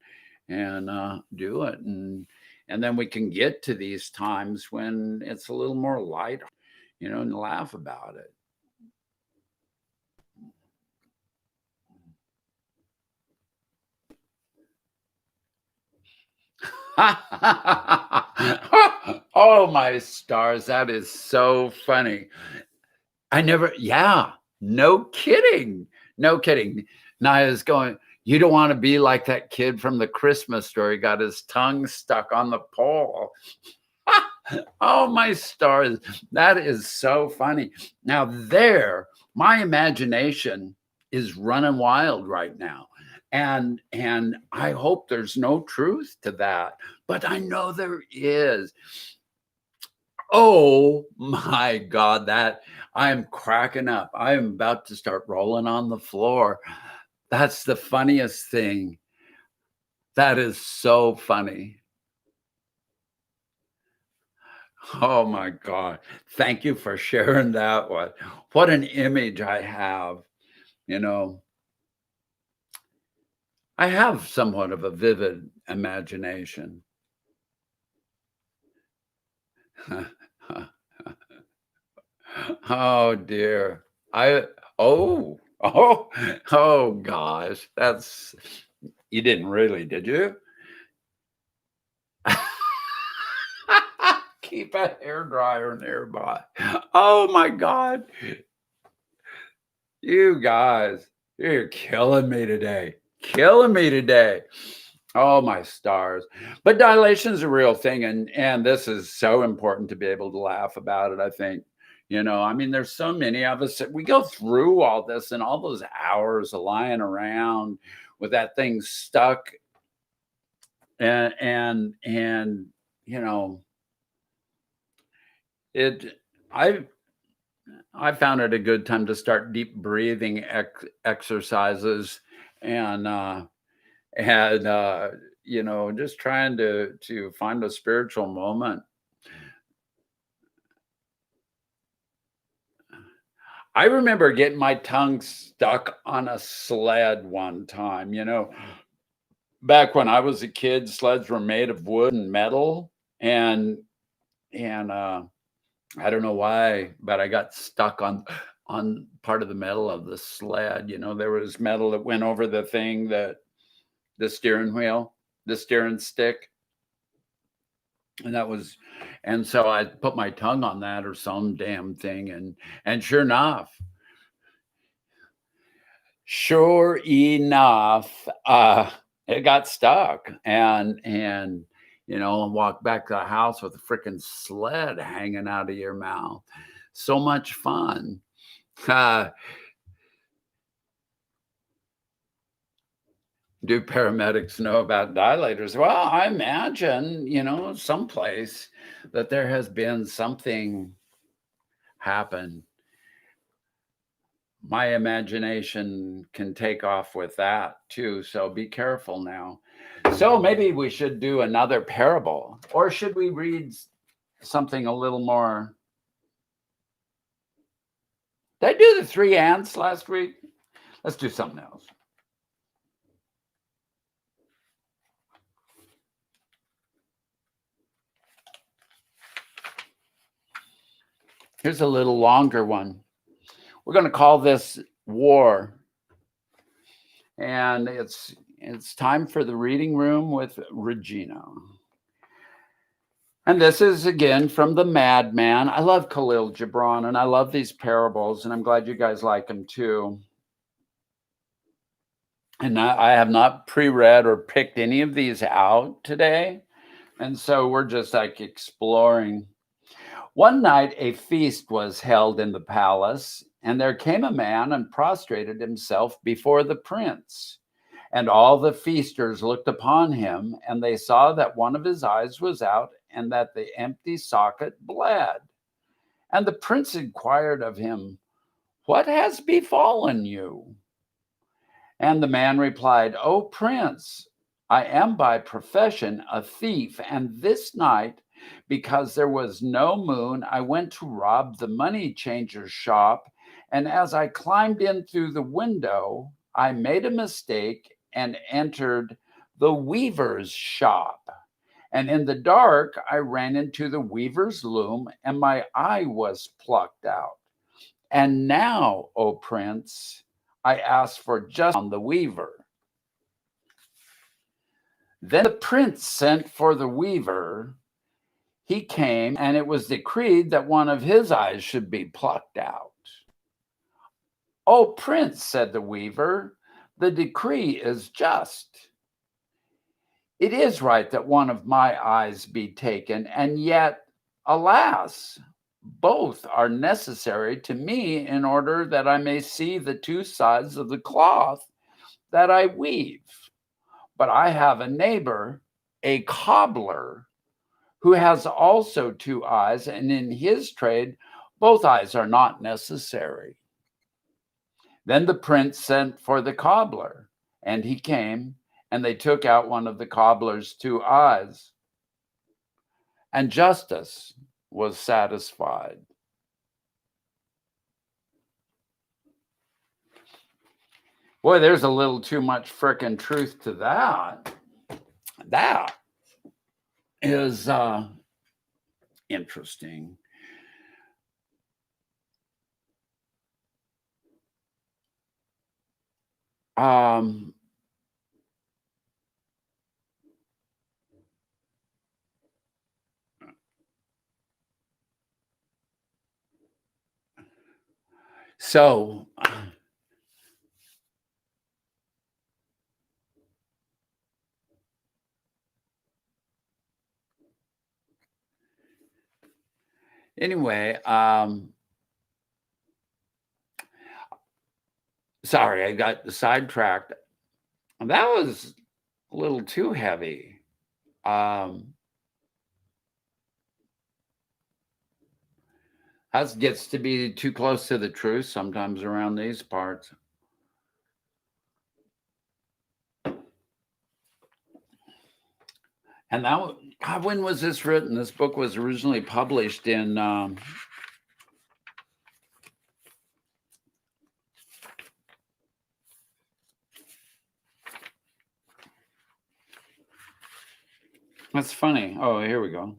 do it. And then we can get to these times when it's a little more light, you know, and laugh about it. Oh my stars, that is so funny. I never yeah, no kidding, no kidding. Naya's going, "You don't wanna be like that kid from the Christmas Story, got his tongue stuck on the pole." Oh, my stars, that is so funny. Now there, my imagination is running wild right now, and I hope there's no truth to that, but I know there is. Oh my god, that I'm cracking up. I am about to start rolling on the floor. That's the funniest thing. That is so funny. Oh my god. Thank you for sharing that one. What an image I have, you know. I have somewhat of a vivid imagination. Oh dear. I oh, oh, oh gosh. That's you didn't really, did you? Keep a hair dryer nearby. Oh my god. You guys, you're killing me today. Killing me today. Oh my stars. But dilation is a real thing and this is so important to be able to laugh about it, I think. You know, I mean, there's so many of us that we go through all this and all those hours of lying around with that thing stuck and you know, it I I found it a good time to start deep breathing exercises and and you know, just trying to find a spiritual moment. I remember getting my tongue stuck on a sled one time, you know, back when I was a kid, sleds were made of wood and metal and and I don't know why, but I got stuck on part of the metal of the sled. You know, there was metal that went over the thing that the steering wheel, the steering stick, and that was and so I put my tongue on that or some damn thing and sure enough, it got stuck and you know, walked back to the house with a freaking sled hanging out of your mouth. So much fun. Uh, do paramedics know about dilators? Well, I imagine, you know, someplace that there has been something happen. My imagination can take off with that too, so be careful now. So maybe we should do another parable, or should we read something a little more? Did I do the three ants last week? Let's do something else. Here's a little longer one. We're going to call this War. And it's time for the reading room with Regina. And this is again from the Madman. I love Khalil Gibran and I love these parables, and I'm glad you guys like them too. And I have not pre-read or picked any of these out today. And so we're just like exploring. One night a feast was held in the palace, and there came a man and prostrated himself before the prince. And all the feasters looked upon him, and they saw that one of his eyes was out, and that the empty socket bled. And the prince inquired of him, "What has befallen you?" And the man replied, "O prince, I am by profession a thief, and this night, because there was no moon, I went to rob the money changer's shop, and as I climbed in through the window, I made a mistake and entered the weaver's shop. And in the dark, I ran into the weaver's loom, and my eye was plucked out. And now, O prince, I ask for justice on the weaver." Then the prince sent for the weaver. He came, and it was decreed that one of his eyes should be plucked out. "O prince," said the weaver, "the decree is just. It is right that one of my eyes be taken, and yet, alas, both are necessary to me in order that I may see the two sides of the cloth that I weave. But I have a neighbor, a cobbler, who has also two eyes, and in his trade, both eyes are not necessary." Then the prince sent for the cobbler, and he came, and they took out one of the cobbler's two eyes, and justice was satisfied. Boy, there's a little too much frickin' truth to that. That is interesting. Um, so anyway, sorry, I got sidetracked. That was a little too heavy. Um, that gets to be too close to the truth sometimes around these parts. And God, when was this written? This book was originally published in that's funny. Oh, here we go.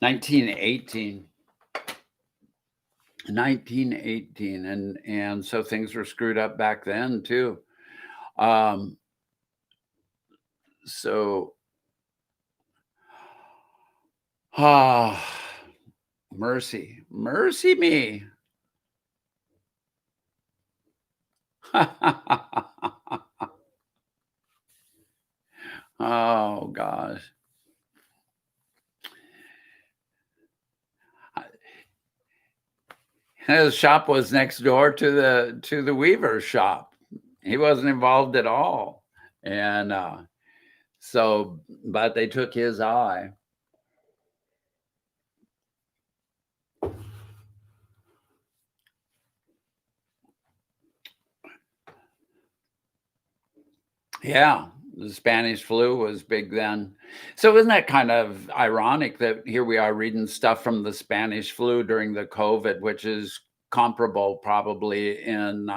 1918. 1918. And so things were screwed up back then too. Um, so mercy. Mercy me. Oh gosh. His shop was next door to the weaver's shop. He wasn't involved at all. And so but they took his eye. Yeah, the Spanish flu was big then. So isn't that kind of ironic that here we are reading stuff from the Spanish flu during the COVID, which is comparable probably in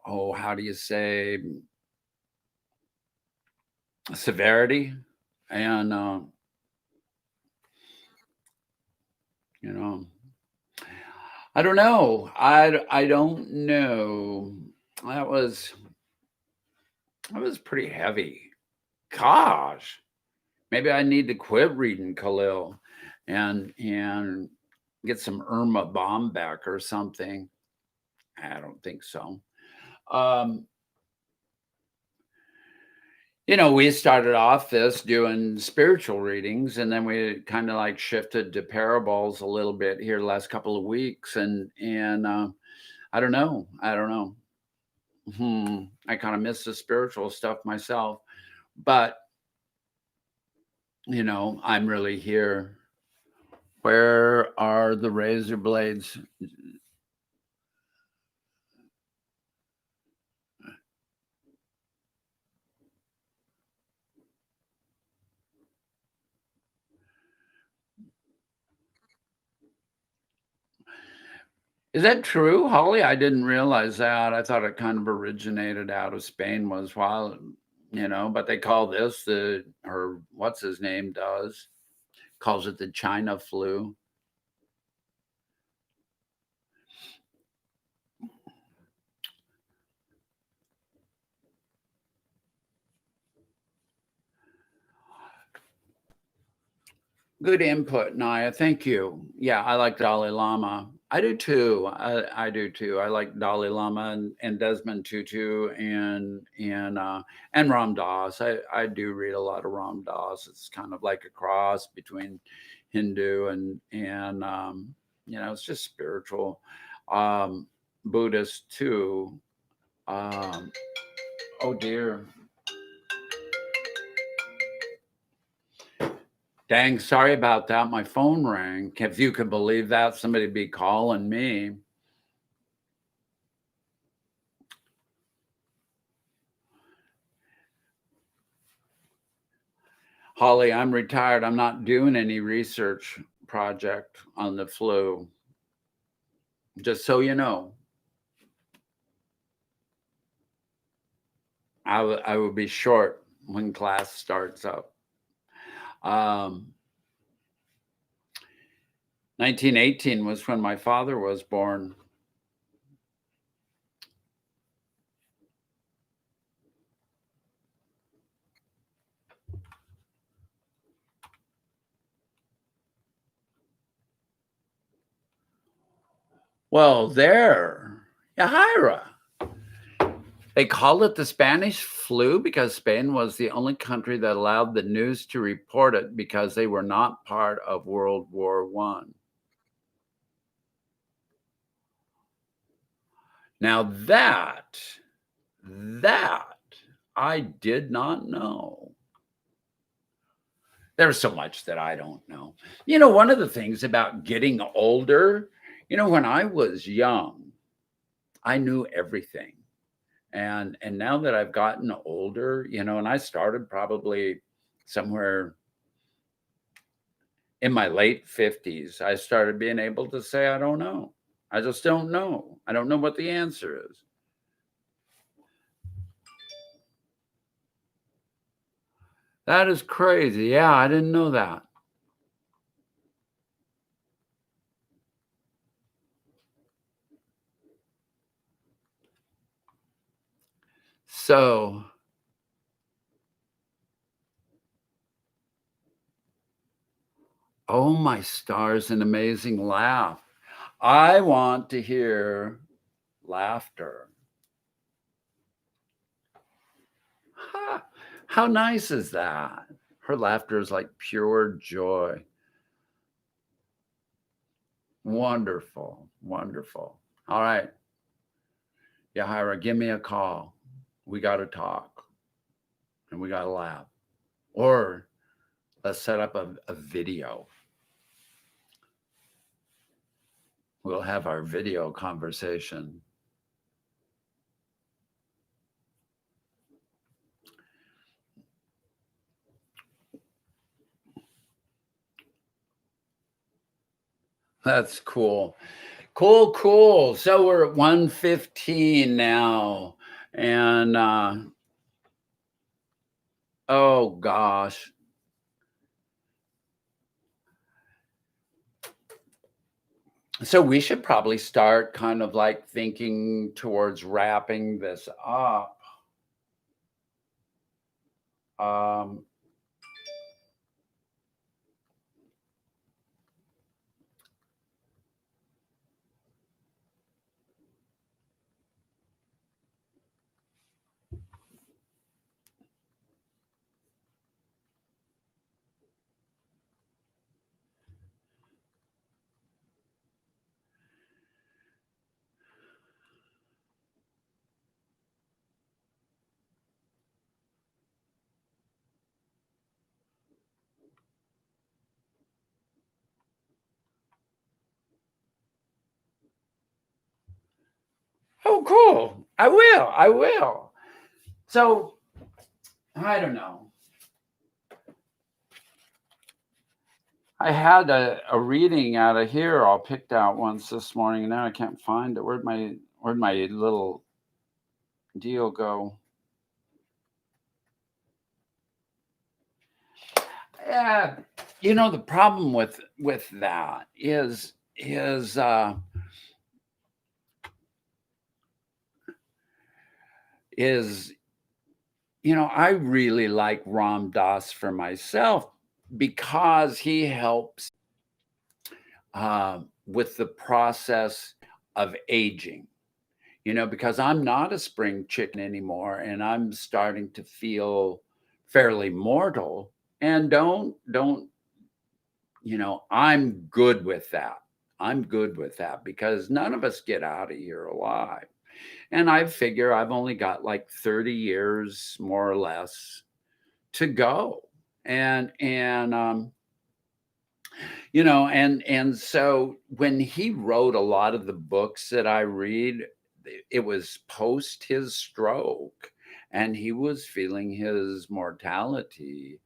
oh, how do you say, severity? And you know, I don't know. I don't know. That was pretty heavy. Gosh. Maybe I need to quit reading Khalil and get some Irma Bomb back or something. I don't think so. Um, We started off this doing spiritual readings, and then we kind of like shifted to parables a little bit here the last couple of weeks, and I don't know, I don't know. I kind of miss the spiritual stuff myself, but I'm really here. Where are the razor blades? Is that true, Holly? I didn't realize that. I thought it kind of originated out of Spain was while, but they call this or what's his name does, calls it the China flu. Good input, Naya. Thank you. Yeah, I like Dalai Lama. I do too. I do too. I like Dalai Lama and Desmond Tutu and Ram Dass. I do read a lot of Ram Dass. It's kind of like a cross between Hindu and it's just spiritual. Um, Buddhist too. Um, oh dear. Dang, sorry about that. My phone rang. If you could believe that, somebody be calling me. Holly, I'm retired. I'm not doing any research project on the flu. Just so you know, I will be short when class starts up. 1918 was when my father was born. Well, there, Yahira. They called it the Spanish flu because Spain was the only country that allowed the news to report it because they were not part of World War One. Now that I did not know. There's so much that I don't know. One of the things about getting older, when I was young, I knew everything. And now that I've gotten older, and I started probably somewhere in my late 50s, I started being able to say, I don't know. I just don't know. I don't know what the answer is. That is crazy. Yeah, I didn't know that. So, oh my stars, an amazing laugh. I want to hear laughter. Ha, how nice is that? Her laughter is like pure joy. Wonderful, wonderful. All right. Yahira, give me a call. We got to talk and we got to laugh. Or let's set up a video. We'll have our video conversation. That's cool. Cool, cool. So we're at 1:15 now. And oh gosh. So we should probably start kind of like thinking towards wrapping this up. Um, Oh, cool. I will. I will. So I don't know. I had a reading out of here all picked out once this morning, and now I can't find it. Where'd my little deal go? Yeah, the problem with that is I really like Ram Dass for myself because he helps with the process of aging. Because I'm not a spring chicken anymore, and I'm starting to feel fairly mortal. And don't I'm good with that. I'm good with that because none of us get out of here alive. And I figure I've only got like 30 years more or less to go. And so when he wrote a lot of the books that I read, it was post his stroke, and he was feeling his mortality.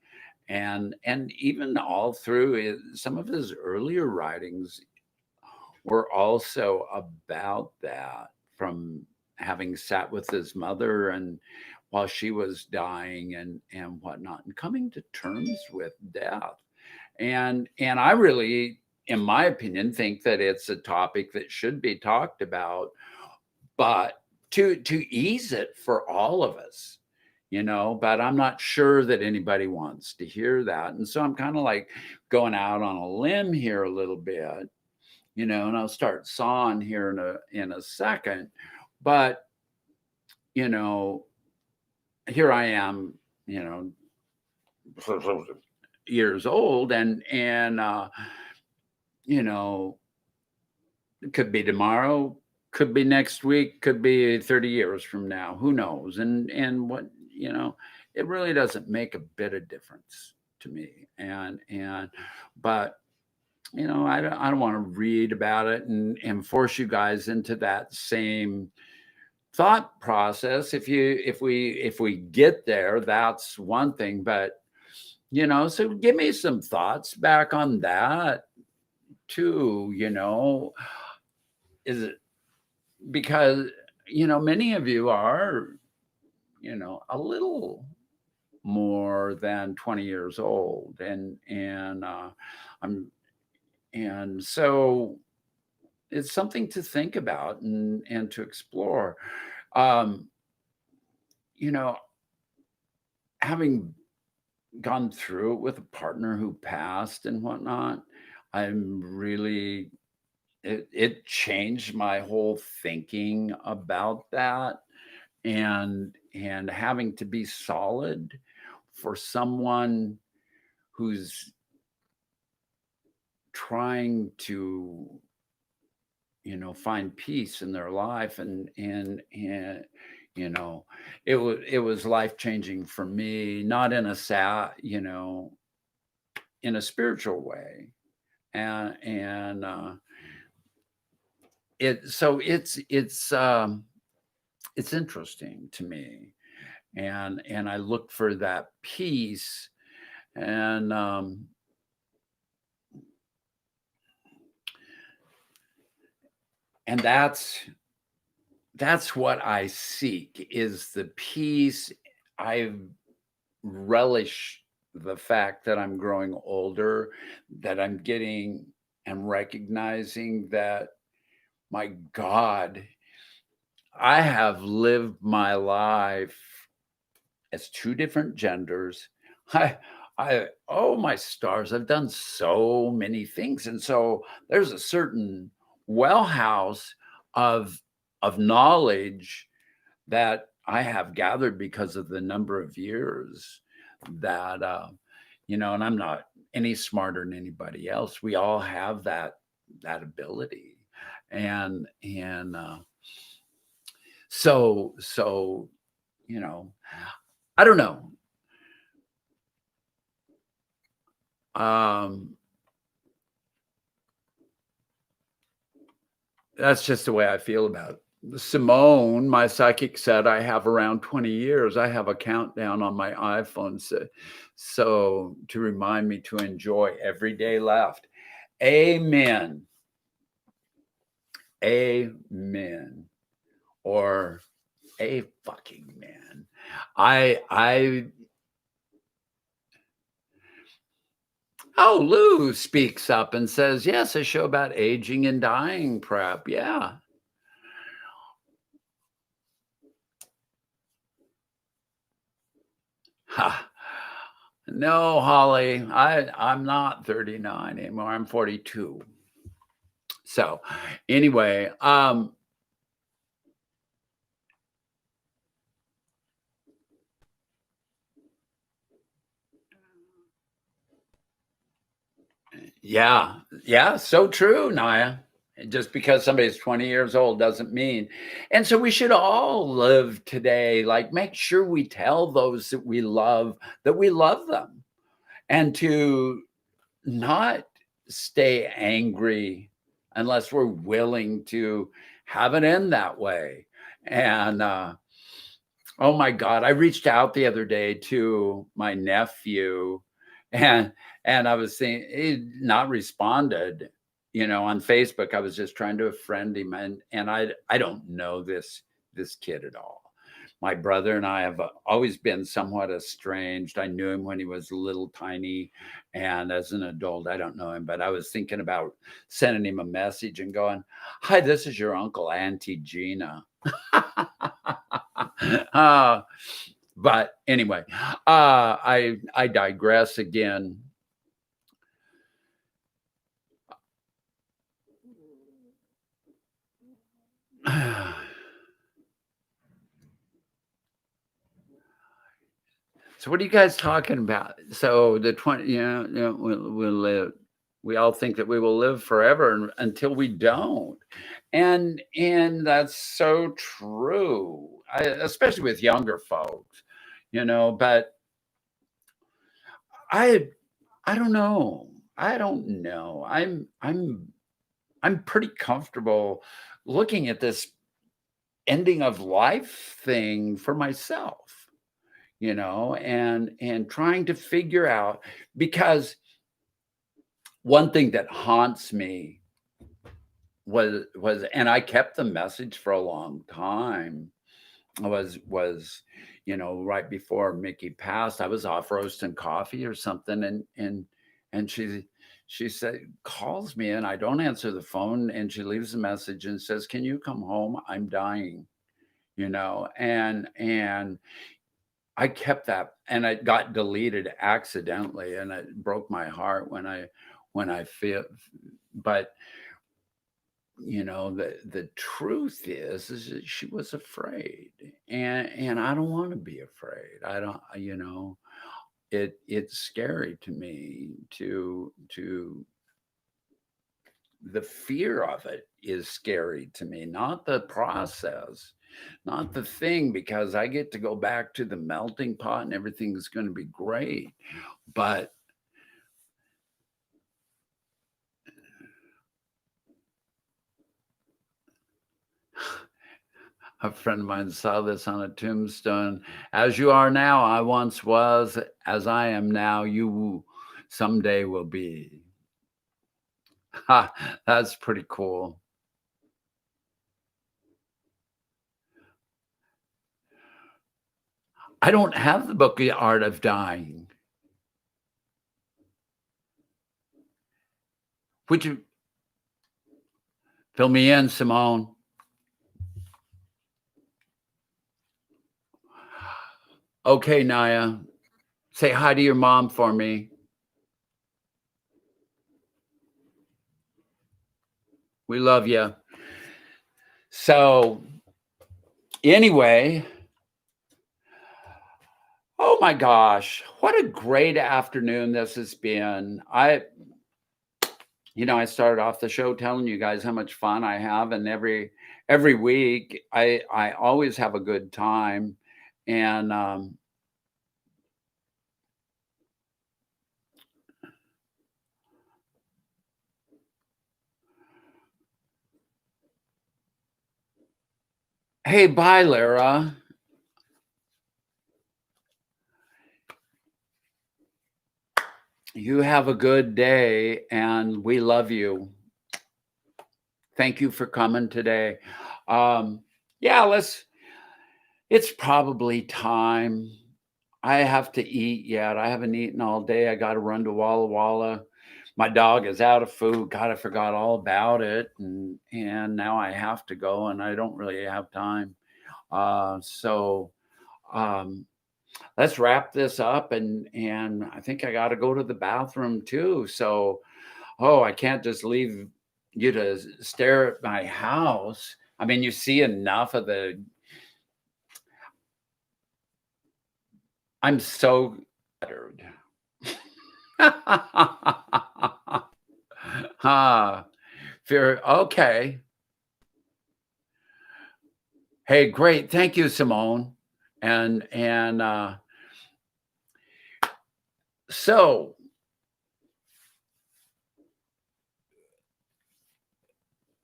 And even all through some of his earlier writings were also about that, from having sat with his mother and while she was dying and whatnot, and coming to terms with death. And I really, in my opinion, think that it's a topic that should be talked about, but to ease it for all of us. But I'm not sure that anybody wants to hear that. And so I'm kind of like going out on a limb here a little bit, and I'll start sawing here in a second. But, you know, here I am, you know, years old, and you know, it could be tomorrow, could be next week, could be 30 years from now, who knows? And what, it really doesn't make a bit of difference to me. And but I don't want to read about it and force you guys into that same thought process. If we get there, that's one thing. But so give me some thoughts back on that too. Is it because many of you are a little more than 20 years old, and I'm and so it's something to think about and to explore. Um, you know, having gone through it with a partner who passed and whatnot, I'm really it changed my whole thinking about that, and having to be solid for someone who's trying to find peace in their life, and it was life changing for me, not in a sad, in a spiritual way. And it's interesting to me, and I look for that peace. And um and that's what I seek, is the peace. I relish the fact that I'm growing older, that I'm getting and recognizing that, my God, I have lived my life as two different genders. I oh my stars, I've done so many things. And so there's a certain well house of knowledge that I have gathered because of the number of years that and I'm not any smarter than anybody else. We all have that ability. And so you know, I don't know. Um, that's just the way I feel about Simone, my psychic, said I have around 20 years. I have a countdown on my iPhone, so to remind me to enjoy every day left. Amen. Amen. Or a fucking man. I Oh, Lou speaks up and says, yes, a show about aging and dying prep. Yeah. Ha. No, Holly, I'm not 39 anymore. I'm 42. So anyway, yeah, yeah, so true, Naya. Just because somebody's 20 years old doesn't mean. And so we should all live today, like make sure we tell those that we love them, and to not stay angry unless we're willing to have it end that way. And oh my God, I reached out the other day to my nephew, and I was saying he not responded, on Facebook. I was just trying to friend him, and I don't know this kid at all. My brother and I have always been somewhat estranged. I knew him when he was little tiny, and as an adult, I don't know him. But I was thinking about sending him a message and going, "Hi, this is your uncle, Auntie Gina." uh, but anyway, I digress again. So what are you guys talking about? So the 20, we'll live. We all think that we will live forever until we don't, and that's so true, especially with younger folks, But I I don't know. I don't know. I'm pretty comfortable looking at this ending of life thing for myself, and trying to figure out, because one thing that haunts me was and I kept the message for a long time, was right before Mickey passed, I was off roasting coffee or something, and she said, calls me, and I don't answer the phone, and she leaves a message and says, can you come home, I'm dying, and I kept that, and it got deleted accidentally, and it broke my heart when I feel. But the truth is that she was afraid, and I don't want to be afraid. I don't, it's scary to me to the fear of it is scary to me, not the process, not the thing, because I get to go back to the melting pot and everything's going to be great. But a friend of mine saw this on a tombstone. As you are now, I once was. As I am now, you someday will be. Ha, that's pretty cool. I don't have the book, The Art of Dying. Would you fill me in, Simone? Okay, Naya. Say hi to your mom for me. We love you. So, anyway, oh my gosh, what a great afternoon this has been. I started off the show telling you guys how much fun I have, and every week I always have a good time, and Hey, bye, Lara. You have a good day, and we love you. Thank you for coming today. Um, yeah, it's probably time. I have to eat yet. I haven't eaten all day. I got to run to Walla Walla. My dog is out of food. God, I forgot all about it, and now I have to go, and I don't really have time. So um, let's wrap this up, and I think I got to go to the bathroom too. So, oh, I can't just leave you to stare at my house. I mean, you see enough of the. I'm so uttered. Huh. Fear. Okay. Hey, great. Thank you, Simone. And so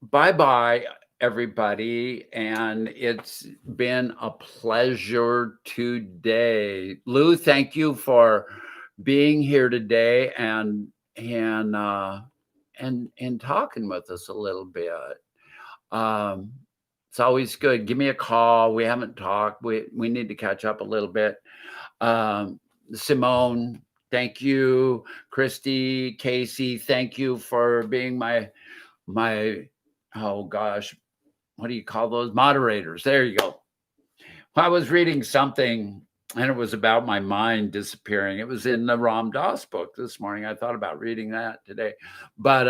bye bye, everybody. And it's been a pleasure today. Lou, thank you for being here today and and talking with us a little bit. Um, it's always good. Give me a call. We haven't talked. We need to catch up a little bit. Um, Simone, thank you. Christy, Casey, thank you for being my oh gosh, what do you call those moderators? There you go. I was reading something and it was about my mind disappearing. It was in the Ram Dass book this morning. I thought about reading that today. But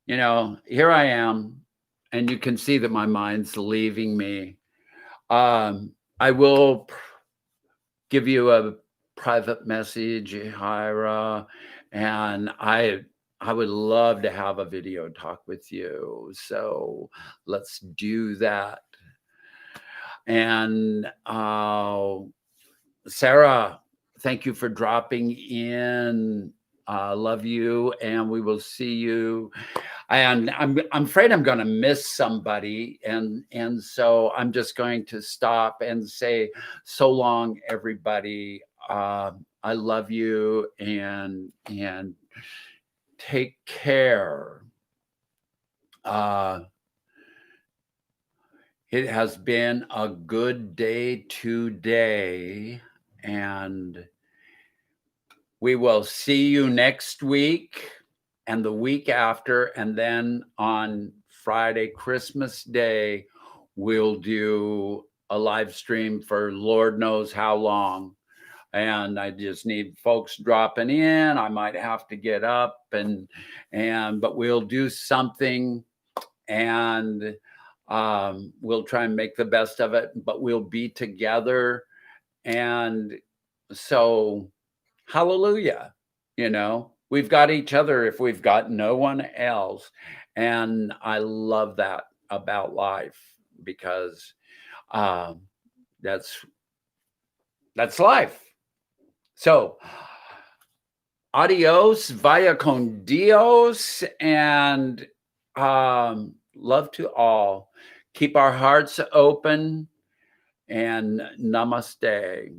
here I am, and you can see that my mind's leaving me. I will give you a private message, Hira, and I would love to have a video talk with you. So let's do that. And Sarah, thank you for dropping in. Love you, and we will see you. And I'm afraid I'm going to miss somebody, and so I'm just going to stop and say so long, everybody. I love you, and take care. It has been a good day today, and we will see you next week and the week after. And then on Friday, Christmas Day, we'll do a live stream for Lord knows how long. And I just need folks dropping in. I might have to get up but we'll do something, and we'll try and make the best of it, but we'll be together. And so hallelujah, we've got each other if we've got no one else. And I love that about life, because um, that's life. So adios, vaya con Dios, and love to all. Keep our hearts open, and namaste.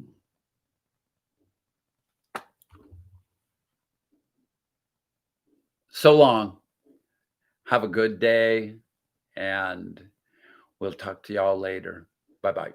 So long. Have a good day, and we'll talk to y'all later. Bye-bye.